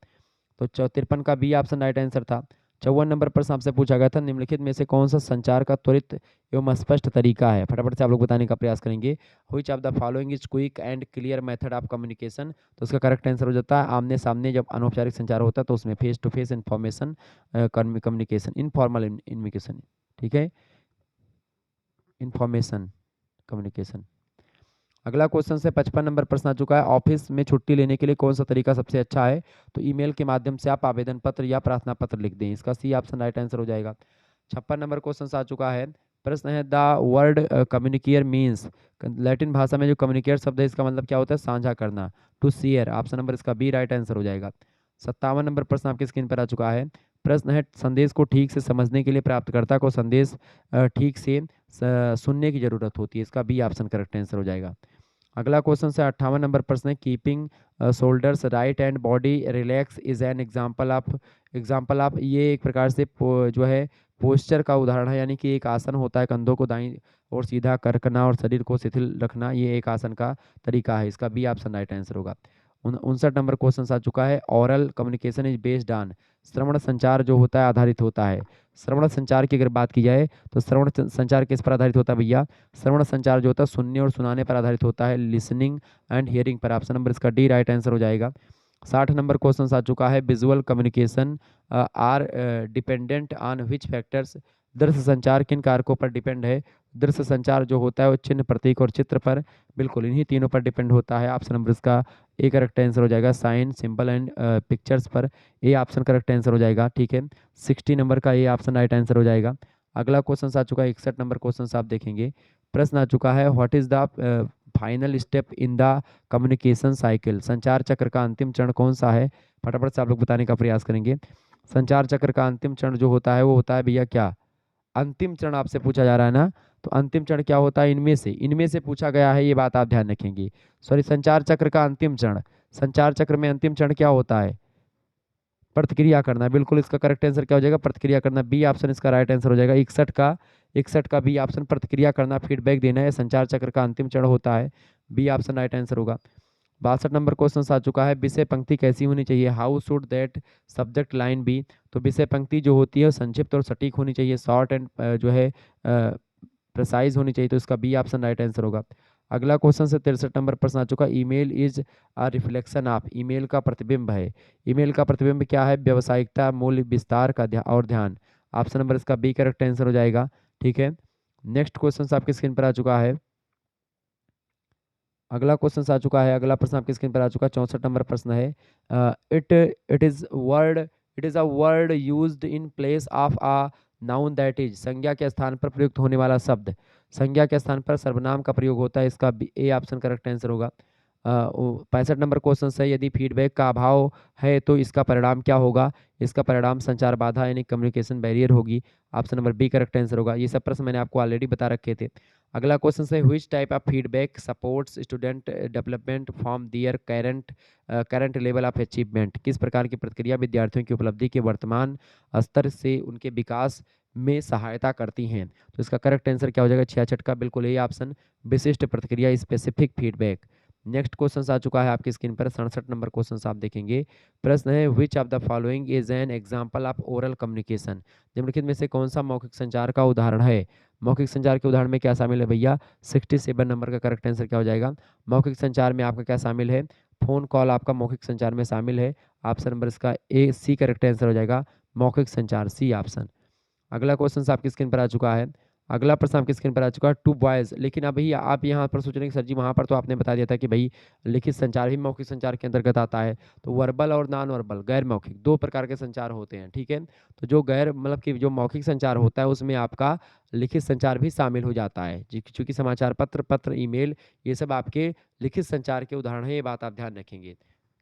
तो 53 का बी ऑप्शन राइट आंसर था। 54 नंबर प्रश्न आपसे पूछा गया था, निम्नलिखित में से कौन सा संचार का त्वरित एवं स्पष्ट तरीका है, फटाफट से आप लोग बताने का प्रयास करेंगे। Which of the following is quick and clear method of communication, तो उसका करेक्ट आंसर हो जाता है आमने सामने, जब अनौपचारिक संचार होता है तो उसमें face to face information communication, informal invocation, ठीक है, इन्फॉर्मेशन कम्युनिकेशन। अगला क्वेश्चन से 55 नंबर प्रश्न आ चुका है, ऑफिस में छुट्टी लेने के लिए कौन सा तरीका सबसे अच्छा है, तो ईमेल के माध्यम से आप आवेदन पत्र या प्रार्थना पत्र लिख दें, इसका सी ऑप्शन राइट आंसर हो जाएगा। 56 नंबर क्वेश्चन आ चुका है, प्रश्न है द वर्ड कम्युनिकेयर मीन्स, लैटिन भाषा में जो कम्युनिकेयर शब्द है इसका मतलब क्या होता है, साझा करना, टू शेयर, ऑप्शन नंबर इसका बी राइट आंसर हो जाएगा। 57 नंबर प्रश्न आपकी स्क्रीन पर आ चुका है, प्रश्न है संदेश को ठीक से समझने के लिए प्राप्तकर्ता को संदेश ठीक से सुनने की जरूरत होती है, इसका बी ऑप्शन करेक्ट आंसर हो जाएगा। अगला क्वेश्चन से 58 नंबर प्रश्न है, keeping shoulders right and body relax is an example of ये एक प्रकार से जो है पोस्चर का उदाहरण है, यानी कि एक आसन होता है कंधों को दाईं और सीधा करना और शरीर को शिथिल रखना, ये एक आसन का तरीका है। इसका बी ऑप्शन राइट आंसर होगा। 59 नंबर क्वेश्चन आ चुका है, oral communication is based on, श्रवण संचार जो होता है आधारित होता है। श्रवण संचार की अगर बात की जाए तो श्रवण संचार किस पर आधारित होता है भैया? श्रवण संचार जो होता है सुनने और सुनाने पर आधारित होता है, लिसनिंग एंड हियरिंग पर। ऑप्शन नंबर इसका डी राइट आंसर हो जाएगा। 60 नंबर क्वेश्चन आ चुका है, visual communication are dependent on which factors, दृश्य संचार किन कारकों पर डिपेंड है? दृश्य संचार जो होता है वो चिन्ह, प्रतीक और चित्र पर, बिल्कुल इन्हीं तीनों पर डिपेंड होता है। ऑप्शन नंबर इसका ए करेक्ट आंसर हो जाएगा, साइन, सिंबल एंड पिक्चर्स पर। ए ऑप्शन करेक्ट आंसर हो जाएगा, ठीक है। 60 नंबर का ए ऑप्शन राइट आंसर हो जाएगा। अगला क्वेश्चन आ चुका है, 61 नंबर क्वेश्चन आप देखेंगे। प्रश्न आ चुका है, what is the final step in the communication cycle, संचार चक्र का अंतिम चरण कौन सा है? फटाफट से आप लोग बताने का प्रयास करेंगे। संचार चक्र का अंतिम चरण जो होता है वो होता है भैया क्या? अंतिम चरण आपसे पूछा जा रहा है ना, तो अंतिम चरण क्या होता है? इनमें से पूछा गया है, ये बात आप ध्यान रखेंगे। सॉरी, संचार चक्र का अंतिम चरण, संचार चक्र में अंतिम चरण क्या होता है? प्रतिक्रिया करना। बिल्कुल इसका करेक्ट आंसर क्या हो जाएगा? प्रतिक्रिया करना। बी ऑप्शन इसका राइट आंसर हो जाएगा। 61 का बी ऑप्शन, प्रतिक्रिया करना, फीडबैक देना है, संचार चक्र का अंतिम चरण होता है। बी ऑप्शन राइट आंसर होगा। 62 नंबर क्वेश्चन आ चुका है, विषय पंक्ति कैसी होनी चाहिए? How should that subject line be, तो विषय पंक्ति जो होती है संक्षिप्त और सटीक होनी चाहिए, शॉर्ट एंड जो है प्रिसाइज होनी चाहिए, तो इसका बी ऑप्शन राइट आंसर होगा। अगला क्वेश्चन से 63 नंबर प्रश्न आ चुका है, email is a reflection of, email का प्रतिबिंब है। ईमेल का प्रतिबिंब क्या है? व्यावसायिकता, मूल्य, विस्तार का और ध्यान। ऑप्शन नंबर इसका बी करेक्ट आंसर हो जाएगा, ठीक है। नेक्स्ट क्वेश्चन आपकी स्क्रीन पर आ चुका है। अगला क्वेश्चन आ चुका है, अगला प्रश्न आपकी स्क्रीन पर आ चुका है। 64 नंबर प्रश्न है, it it is word it is a word used in place of a noun that is, संज्ञा के स्थान पर प्रयुक्त होने वाला शब्द, संज्ञा के स्थान पर सर्वनाम का प्रयोग होता है, इसका ए ऑप्शन करेक्ट आंसर होगा। 65 नंबर क्वेश्चन है, यदि फीडबैक का अभाव है तो इसका परिणाम क्या होगा? इसका परिणाम संचार बाधा यानी कम्युनिकेशन बैरियर होगी। Option number B correct answer होगा। ये सब प्रश्न मैंने आपको ऑलरेडी बता रखे थे। अगला क्वेश्चन है, which type of feedback supports student development from their current level of achievement, किस प्रकार की प्रतिक्रिया विद्यार्थियों की उपलब्धि के वर्तमान स्तर से उनके विकास में सहायता करती हैं? तो इसका करेक्ट आंसर क्या हो जाएगा? 66 का बिल्कुल यही ऑप्शन, विशिष्ट प्रतिक्रिया, स्पेसिफिक फीडबैक। नेक्स्ट क्वेश्चन आ चुका है आपकी स्क्रीन पर, 67 नंबर क्वेश्चन आप देखेंगे। प्रश्न है, which of the following is an example of oral communication, निम्नलिखित में से कौन सा मौखिक संचार का उदाहरण है? मौखिक संचार के उदाहरण में क्या शामिल है भैया? 67 नंबर का करेक्ट आंसर क्या हो जाएगा? मौखिक संचार में आपका क्या शामिल है? फोन कॉल आपका मौखिक संचार में शामिल है। ऑप्शन नंबर इसका ए सी करेक्ट आंसर हो जाएगा, मौखिक संचार, सी ऑप्शन। अगला क्वेश्चन आपकी स्क्रीन पर आ चुका है। अगला प्रश्न आपकी स्क्रीन पर आ चुका है, टू बॉयज, लेकिन अभी आप यहाँ पर सोच रहे हैं कि सर जी वहाँ पर तो आपने बता दिया था कि भाई लिखित संचार भी मौखिक संचार के अंतर्गत आता है, तो वर्बल और नॉन वर्बल, गैर मौखिक, दो प्रकार के संचार होते हैं, ठीक है। तो जो गैर मतलब कि जो मौखिक संचार होता है उसमें आपका लिखित संचार भी शामिल हो जाता है, चूंकि समाचार पत्र, ईमेल, ये सब आपके लिखित संचार के उदाहरण है, ये बात आप ध्यान रखेंगे।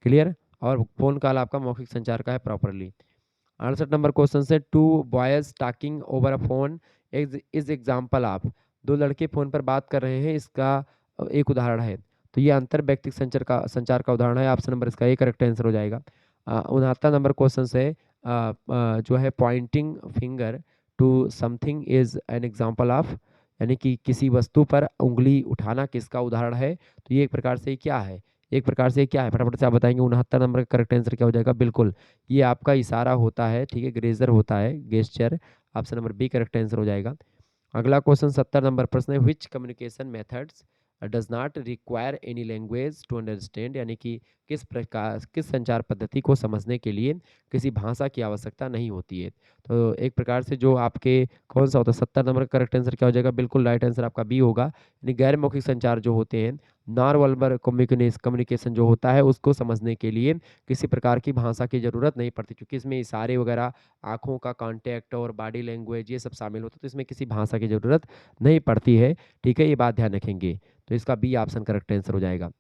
क्लियर? और फोन कॉल आपका मौखिक संचार का है प्रॉपरली। 68 नंबर क्वेश्चन से, two boys talking over a phone is example of, दो लड़के फोन पर बात कर रहे हैं, इसका एक उदाहरण है, तो ये अंतर व्यक्तिक संचार का उदाहरण है। ऑप्शन नंबर इसका एक करेक्ट आंसर हो जाएगा। 69 नंबर क्वेश्चन से, जो है pointing finger to something is an example of, यानी कि किसी वस्तु पर उंगली उठाना किसका उदाहरण है? तो ये एक प्रकार से क्या है? एक प्रकार से क्या है, फटाफट से आप बताएंगे। 69 नंबर का करेक्ट आंसर क्या हो जाएगा? बिल्कुल ये आपका इशारा होता है, ठीक है, ग्रेजर होता है, gesture. Option number B correct answer हो जाएगा। अगला क्वेश्चन 70 नंबर प्रश्न है, which communication methods does not require any language to understand, यानी कि किस संचार पद्धति को समझने के लिए किसी भाषा की आवश्यकता नहीं होती है? तो एक प्रकार से जो आपके कौन सा होता है, 70 नंबर का करेक्ट आंसर क्या हो जाएगा? बिल्कुल राइट आंसर आपका बी होगा, यानी गैर मौखिक संचार जो होते हैं, नॉन वर्बल कम्युनिकेशन जो होता है, उसको समझने के लिए किसी प्रकार की भाषा की ज़रूरत नहीं पड़ती, क्योंकि इसमें इशारे वगैरह, आँखों का कांटेक्ट और बॉडी लैंग्वेज ये सब शामिल होता है, तो इसमें किसी भाषा की ज़रूरत नहीं पड़ती है, ठीक है, ये बात ध्यान रखेंगे। तो इसका बी ऑप्शन करेक्ट आंसर हो जाएगा।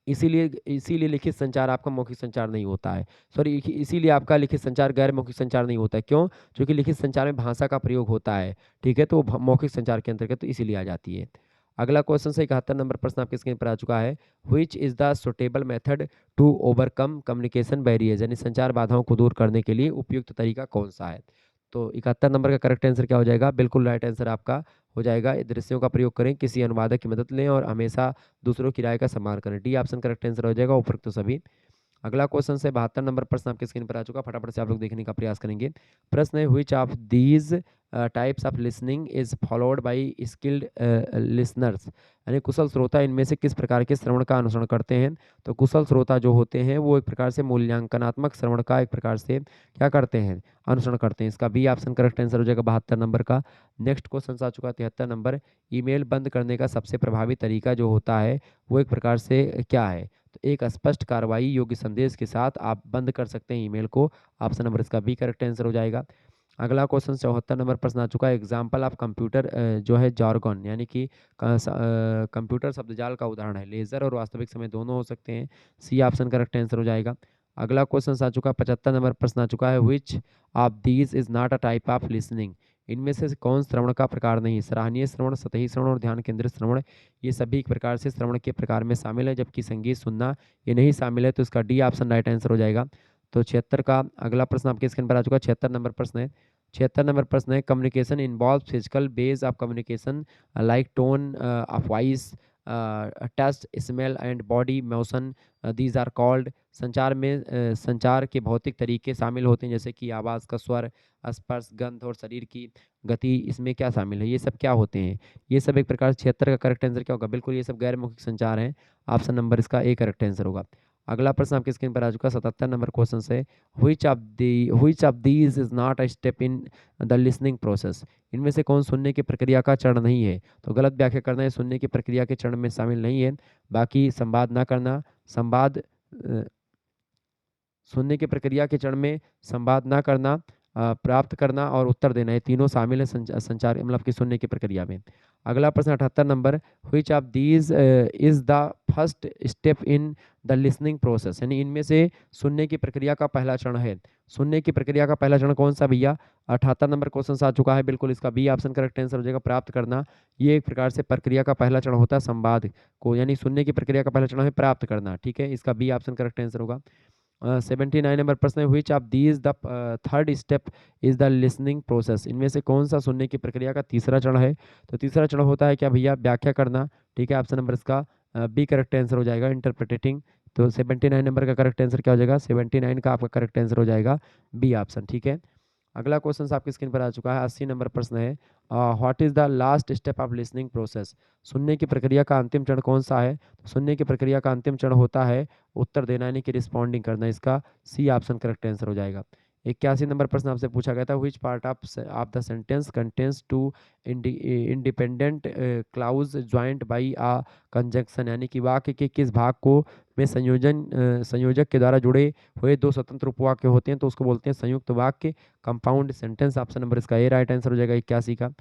इसीलिए इसीलिए लिखित संचार आपका मौखिक संचार नहीं होता है, सॉरी, इसीलिए आपका लिखित संचार गैर मौखिक संचार नहीं होता है। क्यों? क्योंकि लिखित संचार में भाषा का प्रयोग होता है, ठीक है, तो मौखिक संचार के अंतर्गत तो इसीलिए आ जाती है। अगला क्वेश्चन से 71 नंबर प्रश्न आपकी स्क्रीन पर आ चुका है। Which is the suitable method to overcome communication barriers, यानी संचार बाधाओं को दूर करने के लिए उपयुक्त तरीका कौन सा है। तो 71 नंबर का करेक्ट आंसर क्या हो जाएगा, बिल्कुल राइट आंसर आपका हो जाएगा, दृश्यों का प्रयोग करें, किसी अनुवादक की मदद लें और हमेशा दूसरों की राय का सम्मान करें। डी ऑप्शन करेक्ट आंसर हो जाएगा उपरोक्त तो सभी। अगला क्वेश्चन से 72 नंबर प्रश्न आपके स्क्रीन पर आ चुका, फटाफट से आप लोग देखने का प्रयास करेंगे। प्रश्न है, which of these types of listening is followed by skilled listeners, यानी कुशल श्रोता इनमें से किस प्रकार के श्रवण का अनुसरण करते हैं। तो कुशल श्रोता जो होते हैं वो एक प्रकार से मूल्यांकनात्मक श्रवण का एक प्रकार से क्या करते हैं, अनुसरण करते हैं। इसका बी ऑप्शन करेक्ट आंसर हो जाएगा 72 नंबर का। नेक्स्ट क्वेश्चन आ चुका 73 नंबर, ईमेल बंद करने का सबसे प्रभावी तरीका जो होता है वो एक प्रकार से क्या है। तो एक स्पष्ट कार्रवाई योग्य संदेश के साथ आप बंद कर सकते हैं ईमेल को, ऑप्शन नंबर इसका बी करेक्ट आंसर हो जाएगा। अगला क्वेश्चन 74 नंबर प्रश्न आ चुका है, एग्जाम्पल ऑफ कंप्यूटर जो है जार्गन, यानी कि कंप्यूटर शब्दजाल का उदाहरण है। लेजर और वास्तविक समय दोनों हो सकते हैं, सी ऑप्शन करेक्ट आंसर हो जाएगा। अगला क्वेश्चन आ चुका है 75 नंबर प्रश्न आ चुका है, which of these is not a type of listening, इनमें से कौन श्रवण का प्रकार नहीं। सराहनीय श्रवण, सतही श्रवण और ध्यान केंद्रित श्रवण, ये सभी एक प्रकार से श्रवण के प्रकार में शामिल है, जबकि संगीत सुनना ये नहीं शामिल है। तो इसका डी ऑप्शन राइट आंसर हो जाएगा। तो 76 का अगला प्रश्न आपके स्क्रीन पर आ चुका है, 76 नंबर प्रश्न है। 76 नंबर प्रश्न है, communication involve physical base of communication like tone of voice, touch, smell and body motion, these are called. संचार में संचार के भौतिक तरीके शामिल होते हैं, जैसे कि आवाज़ का स्वर, स्पर्श, गंध और शरीर की गति, इसमें क्या शामिल है, ये सब क्या होते हैं। ये सब एक प्रकार से 76 का करेक्ट आंसर क्या होगा, बिल्कुल ये सब गैर मौखिक संचार हैं, ऑप्शन नंबर इसका ए करेक्ट आंसर होगा। अगला प्रश्न आपकी स्क्रीन पर आ चुका 77 नंबर क्वेश्चन से, which of these is not a step in the listening process, इनमें से कौन सुनने की प्रक्रिया का चरण नहीं है। तो गलत व्याख्या करना है, सुनने की प्रक्रिया के चरण में शामिल नहीं है। बाकी संवाद ना करना, संवाद सुनने की प्रक्रिया के चरण में संवाद ना करना, प्राप्त करना और उत्तर देना, ये तीनों शामिल है संचार मतलब कि सुनने की प्रक्रिया में। अगला प्रश्न 78 number, which of these is the first step in the listening process, यानी इनमें से सुनने की प्रक्रिया का पहला चरण है। सुनने की प्रक्रिया का पहला चरण कौन सा भैया, 78 नंबर क्वेश्चन आ चुका है, बिल्कुल इसका बी ऑप्शन करेक्ट आंसर हो जाएगा, प्राप्त करना। ये एक प्रकार से प्रक्रिया का पहला चरण होता है संवाद को, यानी सुनने की प्रक्रिया का पहला चरण है प्राप्त करना, ठीक है, इसका बी ऑप्शन करेक्ट आंसर होगा। 79 नंबर प्रश्न है, which of these the third step is the listening process, इनमें से कौन सा सुनने की प्रक्रिया का तीसरा चरण है। तो तीसरा चरण होता है क्या भैया, व्याख्या करना, ठीक है, ऑप्शन नंबर इसका बी करेक्ट आंसर हो जाएगा, इंटरप्रिटेटिंग। तो 79 नंबर का करेक्ट आंसर क्या हो जाएगा, 79 का आपका करेक्ट आंसर हो जाएगा बी ऑप्शन, ठीक है। अगला क्वेश्चन आपकी स्क्रीन पर आ चुका है, 80 नंबर प्रश्न है, what is the last step of listening process, सुनने की प्रक्रिया का अंतिम चरण कौन सा है। तो सुनने की प्रक्रिया का अंतिम चरण होता है उत्तर देना, यानी कि रिस्पॉन्डिंग करना, इसका सी ऑप्शन करेक्ट आंसर हो जाएगा। 81 नंबर प्रश्न आपसे पूछा गया था, which part of the sentence contains two independent clause joined by a conjunction, यानी कि वाक्य के किस भाग को में संयोजक के द्वारा जुड़े हुए दो स्वतंत्र उपवाक्य होते हैं, तो उसको बोलते हैं संयुक्त वाक्य, कंपाउंड सेंटेंस, ऑप्शन नंबर इसका ए राइट आंसर हो जाएगा 81 का।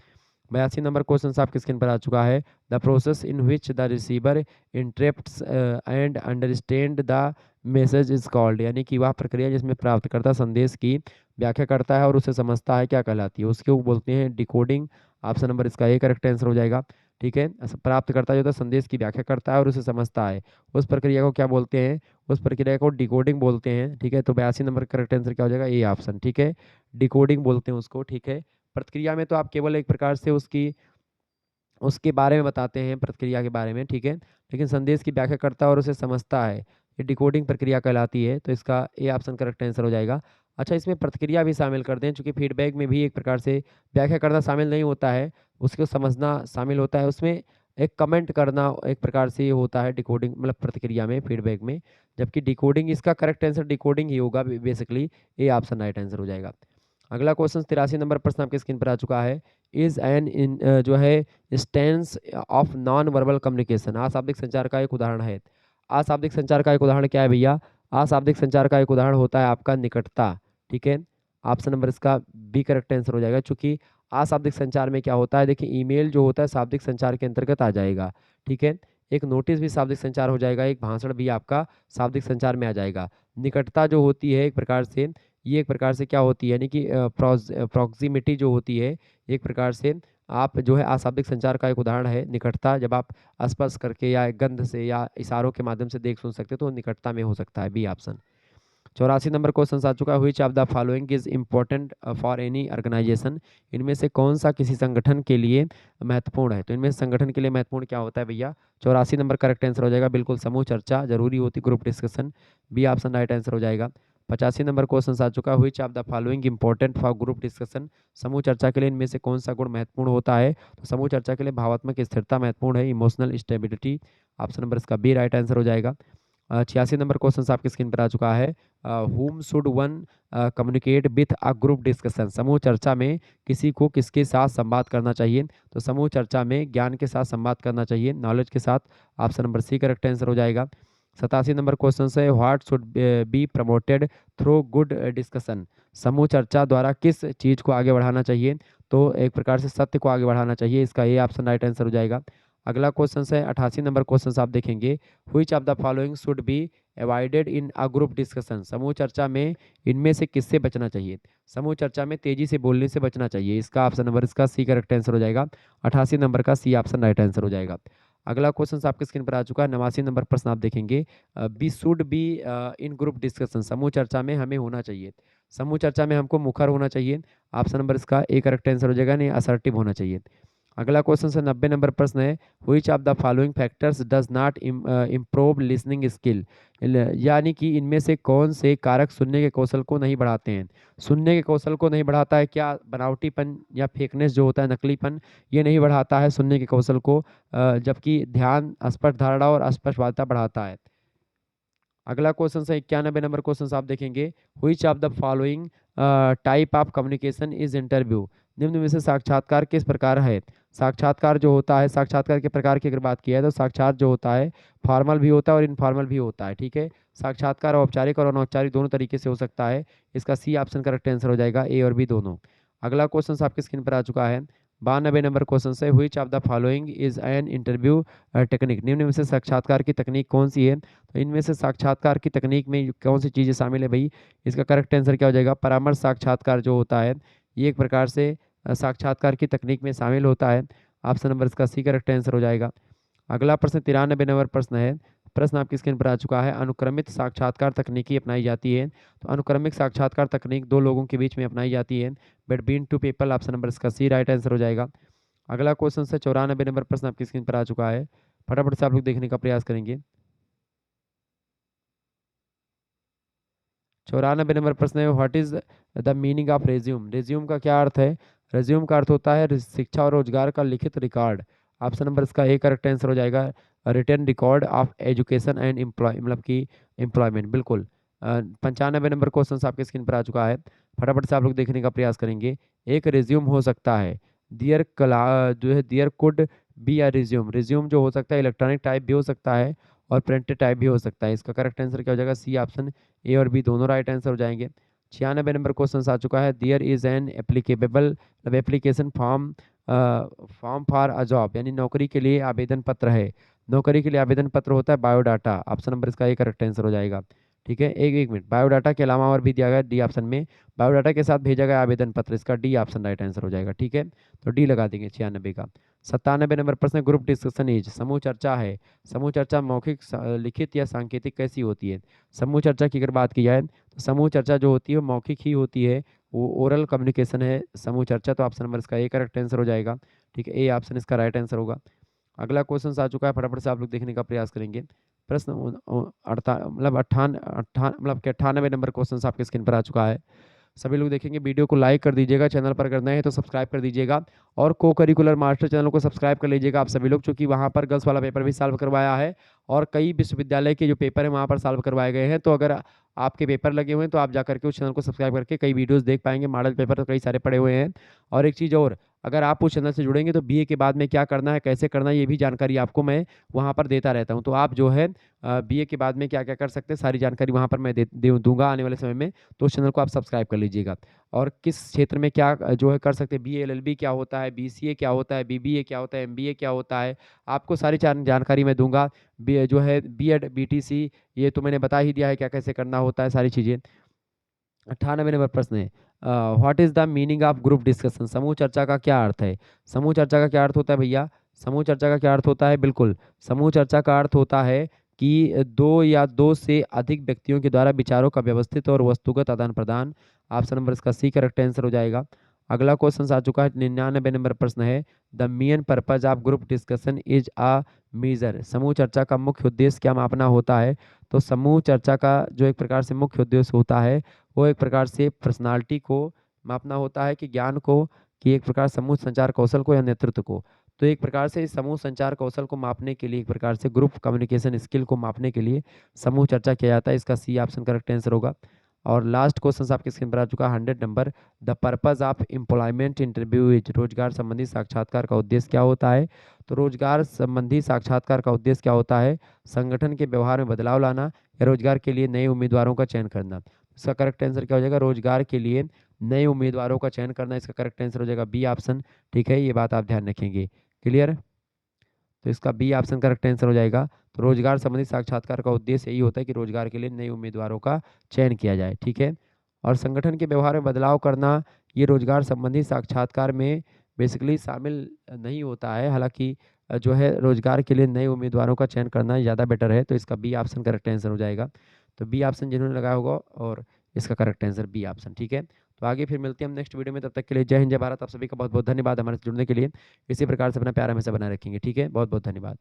82 नंबर क्वेश्चन आपके स्क्रीन पर आ चुका है, the process in which the receiver interrupts and understand the message is called, यानी कि वह प्रक्रिया जिसमें प्राप्तकर्ता संदेश की व्याख्या करता है और उसे समझता है क्या कहलाती है, उसको बोलते हैं डिकोडिंग, ऑप्शन नंबर इसका ए करेक्ट आंसर हो जाएगा, ठीक है। प्राप्तकर्ता जो होता है संदेश की व्याख्या करता है और उसे समझता है, उस प्रक्रिया को क्या बोलते हैं, उस प्रक्रिया को डिकोडिंग बोलते हैं, ठीक है। तो 82 नंबर करेक्ट आंसर क्या हो जाएगा, ए ऑप्शन, ठीक है, डिकोडिंग बोलते हैं उसको, ठीक है। प्रतिक्रिया में तो आप केवल एक प्रकार से उसके बारे में बताते हैं, प्रतिक्रिया के बारे में, ठीक है, लेकिन संदेश की व्याख्या करता है और उसे समझता है, ये डिकोडिंग प्रक्रिया कहलाती है, तो इसका ए ऑप्शन करेक्ट आंसर हो जाएगा। अच्छा, इसमें प्रतिक्रिया भी शामिल कर दें, चूंकि फीडबैक में भी एक प्रकार से व्याख्या करना शामिल नहीं होता है, उसको समझना शामिल होता है, उसमें एक कमेंट करना एक प्रकार से होता है डिकोडिंग मतलब प्रतिक्रिया में, फीडबैक में, जबकि डिकोडिंग, इसका करेक्ट आंसर डिकोडिंग ही होगा basically, A option right answer हो जाएगा। अगला क्वेश्चन 83 नंबर प्रश्न आपके स्क्रीन पर आ चुका है, इज एन इन जो है स्टेंस ऑफ नॉन वर्बल कम्युनिकेशन, अशाब्दिक संचार का एक उदाहरण है। अशाब्दिक संचार का एक उदाहरण क्या है भैया, अशाब्दिक संचार का एक उदाहरण होता है आपका निकटता, ठीक है, ऑप्शन नंबर इसका बी करेक्ट आंसर हो जाएगा। चूंकि अशाब्दिक संचार में क्या होता है, देखिए ईमेल जो होता है शाब्दिक संचार के अंतर्गत आ जाएगा, ठीक है, एक नोटिस भी शाब्दिक संचार हो जाएगा, एक भाषण भी आपका शाब्दिक संचार में आ जाएगा। निकटता जो होती है एक प्रकार से, ये एक प्रकार से क्या होती है, यानी कि प्रॉक्सिमिटी जो होती है एक प्रकार से आप जो है अशाब्दिक संचार का एक उदाहरण है निकटता, जब आप स्पर्श करके या गंध से या इशारों के माध्यम से देख सुन सकते हो तो वो निकटता में हो सकता है, बी ऑप्शन। 84 नंबर क्वेश्चन आ चुका है, which of the following is important for any organisation, इनमें से कौन सा किसी संगठन के लिए महत्वपूर्ण है। तो इनमें से संगठन के लिए महत्वपूर्ण क्या होता है भैया, 84 नंबर करेक्ट आंसर हो जाएगा, बिल्कुल समूह चर्चा जरूरी होती, group discussion, B option right answer हो जाएगा। 85 नंबर क्वेश्चन आ चुका है, which of the following important for group discussion, समूह चर्चा के लिए इनमें से कौन सा गुण महत्वपूर्ण होता है। तो समूह चर्चा के लिए भावात्मक स्थिरता महत्वपूर्ण है, इमोशनल स्टेबिलिटी, ऑप्शन नंबर इसका बी राइट आंसर हो जाएगा। 86 नंबर क्वेश्चन आपकी स्क्रीन पर आ चुका है, whom should one communicate with a group discussion, समूह चर्चा में किसी को किसके साथ संवाद करना चाहिए। तो समूह चर्चा में ज्ञान के साथ संवाद करना चाहिए, नॉलेज के साथ, option number C correct answer हो जाएगा। 87 नंबर क्वेश्चन है, what should be promoted through good discussion, समूह चर्चा द्वारा किस चीज़ को आगे बढ़ाना चाहिए। तो एक प्रकार से सत्य को आगे बढ़ाना चाहिए, इसका ये ऑप्शन राइट आंसर हो जाएगा। अगला क्वेश्चन है 88 नंबर क्वेश्चन आप देखेंगे, which of the following should be avoided in a group discussion, समूह चर्चा में इनमें से किससे बचना चाहिए। समूह चर्चा में तेजी से बोलने से बचना चाहिए, इसका ऑप्शन नंबर इसका सी करेक्ट आंसर हो जाएगा। 88 नंबर का सी ऑप्शन राइट आंसर हो जाएगा। अगला क्वेश्चन आपके स्क्रीन पर आ चुका है, 89 नंबर प्रश्न आप देखेंगे, B should be in group discussion, समूह चर्चा में हमें होना चाहिए, समूह चर्चा में हमको मुखर होना चाहिए, ऑप्शन नंबर इसका ए करेक्ट आंसर हो जाएगा, नहीं असर्टिव होना चाहिए। अगला क्वेश्चन से 90 नंबर प्रश्न है, which of the following factors does not improve listening skill, यानी कि इनमें से कौन से कारक सुनने के कौशल को नहीं बढ़ाते हैं। सुनने के कौशल को नहीं बढ़ाता है क्या, बनावटीपन या फेकनेस जो होता है, नकलीपन, ये नहीं बढ़ाता है सुनने के कौशल को, जबकि ध्यान, स्पष्ट धारणा और स्पष्टवादिता बढ़ाता है। अगला क्वेश्चन है 91 नंबर क्वेश्चन आप देखेंगे, which of the following type of communication is interview, निम्न में से साक्षात्कार किस प्रकार है। साक्षात्कार जो होता है, साक्षात्कार के प्रकार की अगर बात की है तो साक्षात जो होता है फॉर्मल भी होता है और इनफॉर्मल भी होता है, ठीक है। साक्षात्कार औपचारिक और अनौपचारिक दोनों तरीके से हो सकता है, इसका सी ऑप्शन करेक्ट आंसर हो जाएगा, ए और बी दोनों। अगला क्वेश्चन आपकी स्क्रीन पर आ चुका है, 92 नंबर क्वेश्चन है, which of the following is an interview technique, निम्न में से साक्षात्कार की तकनीक कौन सी है। तो इनमें से साक्षात्कार की तकनीक में कौन सी चीज़ें शामिल है भाई, इसका करेक्ट आंसर क्या हो जाएगा, परामर्श साक्षात्कार जो होता है ये एक प्रकार से साक्षात्कार की तकनीक में शामिल होता है, ऑप्शन नंबर इसका सी करेक्ट आंसर हो जाएगा। अगला प्रश्न 93 नंबर प्रश्न है, प्रश्न आपकी स्क्रीन पर आ चुका है, अनुक्रमित साक्षात्कार तकनीकी अपनाई जाती है। तो अनुक्रमिक साक्षात्कार तकनीक दो लोगों के बीच में अपनाई जाती है, between two people, option number इसका सी राइट आंसर हो जाएगा। अगला क्वेश्चन है 94 नंबर प्रश्न आपकी स्क्रीन पर आ चुका है, फटाफट से आप लोग देखने का प्रयास करेंगे। 94 नंबर प्रश्न है, what is the meaning of resume, resume का क्या अर्थ है। रेज्यूम का अर्थ होता है शिक्षा और रोजगार का लिखित रिकॉर्ड, ऑप्शन नंबर इसका ए करेक्ट आंसर हो जाएगा, written record of education and employ, मतलब कि एम्प्लॉयमेंट, बिल्कुल। 95 नंबर क्वेश्चन आपके स्क्रीन पर आ चुका है, फटाफट से आप लोग देखने का प्रयास करेंगे। एक रिज्यूम हो सकता है, दियर कला जो है, there could be a resume, resume जो हो सकता है इलेक्ट्रॉनिक टाइप भी हो सकता है और प्रिंटेड टाइप भी हो सकता है, इसका करेक्ट आंसर क्या हो जाएगा, सी ऑप्शन, ए और बी दोनों राइट आंसर हो जाएंगे। 96 नंबर क्वेश्चन आ चुका है, दियर इज एन एप्लीकेबल, मतलब application form, form for a job, यानी नौकरी के लिए आवेदन पत्र है, नौकरी के लिए आवेदन पत्र होता है बायोडाटा, ऑप्शन नंबर इसका एक करेक्ट आंसर हो जाएगा, ठीक है। एक एक मिनट, बायोडाटा के अलावा और भी दिया गया डी ऑप्शन में, बायोडाटा के साथ भेजा गया आवेदन पत्र, इसका डी ऑप्शन राइट आंसर हो जाएगा, ठीक है। तो डी लगा देंगे 96 का। 97 नंबर प्रश्न, ग्रुप डिस्कशन इज, समूह चर्चा है, समूह चर्चा मौखिक, लिखित या सांकेतिक कैसी होती है। समूह चर्चा की अगर बात की जाए तो समूह चर्चा जो होती है वो मौखिक ही होती है, वो ओरल कम्युनिकेशन है समूह चर्चा, तो ऑप्शन नंबर इसका ए करेक्ट आंसर हो जाएगा, ठीक है, ए ऑप्शन इसका राइट आंसर होगा। अगला क्वेश्चन आ चुका है, फटाफट से आप लोग देखने का प्रयास करेंगे। प्रश्न अड़ता मतलब अट्ठान अट्ठान मतलब कि 98 नंबर क्वेश्चन आपके स्क्रीन पर आ चुका है। सभी लोग देखेंगे, वीडियो को लाइक कर दीजिएगा, चैनल पर अगर नए हैं तो सब्सक्राइब कर दीजिएगा और को करिकुलर मास्टर चैनल को सब्सक्राइब कर लीजिएगा आप सभी लोग, क्योंकि वहाँ पर गर्ल्स वाला पेपर भी सॉल्व करवाया है और कई विश्वविद्यालय के जो पेपर है वहाँ पर सॉल्व करवाए गए हैं। तो अगर आपके पेपर लगे हुए हैं तो आप जा करके उस चैनल को सब्सक्राइब करके कई वीडियोस देख पाएंगे, मॉडल पेपर तो कई सारे पड़े हुए हैं। और एक चीज़ और, अगर आप उस चैनल से जुड़ेंगे तो बीए के बाद में क्या करना है, कैसे करना है, ये भी जानकारी आपको मैं वहाँ पर देता रहता हूँ। तो आप जो है बीए के बाद में क्या क्या कर सकते हैं, सारी जानकारी वहाँ पर मैं दूंगा आने वाले समय में, तो उस चैनल को आप सब्सक्राइब कर लीजिएगा। और किस क्षेत्र में क्या जो है कर सकते हैं, बीए एलएलबी क्या होता है, बीसीए क्या होता है, बीबीए क्या होता है, एमबीए क्या होता है, आपको सारी जानकारी मैं दूंगा। जो है बीएड बीटीसी ये तो मैंने बता ही दिया है क्या कैसे करना होता है सारी चीज़ें। 98 नंबर प्रश्न है, what is the meaning of group discussion? समूह चर्चा का क्या अर्थ है? समूह चर्चा का क्या अर्थ होता है भैया? समूह चर्चा का क्या अर्थ होता है? बिल्कुल, समूह चर्चा का अर्थ होता है कि दो या दो से अधिक व्यक्तियों के द्वारा विचारों का व्यवस्थित और वस्तुगत आदान प्रदान। ऑप्शन नंबर इसका सी करेक्ट आंसर हो जाएगा। अगला क्वेश्चन आ चुका है, 99 नंबर प्रश्न है, the main purpose of group discussion is a measure. समूह चर्चा का मुख्य उद्देश्य क्या मापना होता है? तो समूह चर्चा का जो एक प्रकार से मुख्य उद्देश्य होता है वो एक प्रकार से पर्सनालिटी को मापना होता है, कि ज्ञान को, कि एक प्रकार समूह संचार कौशल को या नेतृत्व को। तो एक प्रकार से इस समूह संचार कौशल को मापने के लिए, एक प्रकार से ग्रुप कम्युनिकेशन स्किल को मापने के लिए समूह चर्चा किया जाता है। इसका सी ऑप्शन करेक्ट आंसर होगा। और लास्ट क्वेश्चन आपके स्क्रीन पर आ चुका है, 100 number, the purpose of employment interview is. रोजगार संबंधी साक्षात्कार का उद्देश्य क्या होता है? तो रोजगार संबंधी साक्षात्कार का उद्देश्य क्या होता है? संगठन के व्यवहार में बदलाव लाना या रोजगार के लिए नए उम्मीदवारों का चयन करना। इसका करेक्ट आंसर क्या हो जाएगा? रोजगार के लिए नए उम्मीदवारों का चयन करना। इसका करेक्ट आंसर हो जाएगा बी ऑप्शन। ठीक है, ये बात आप ध्यान रखेंगे। क्लियर? तो इसका बी ऑप्शन करेक्ट आंसर हो जाएगा। तो रोजगार संबंधी साक्षात्कार का उद्देश्य यही होता है कि रोजगार के लिए नए उम्मीदवारों का चयन किया जाए। ठीक है, और संगठन के व्यवहार में बदलाव करना, ये रोजगार संबंधी साक्षात्कार में बेसिकली शामिल नहीं होता है। हालांकि जो है रोजगार के लिए नए उम्मीदवारों का चयन करना ज़्यादा बेटर है। तो इसका बी ऑप्शन करेक्ट आंसर हो जाएगा। तो बी ऑप्शन जिन्होंने लगाया होगा, और इसका करेक्ट आंसर बी ऑप्शन। ठीक है, तो आगे फिर मिलते हैं हम नेक्स्ट वीडियो में। तब तक के लिए जय हिंद, जय भारत। आप सभी का बहुत बहुत धन्यवाद हमारे से जुड़ने के लिए। इसी प्रकार से अपना प्यार हमेशा बनाए रखेंगे। ठीक है, बहुत बहुत धन्यवाद।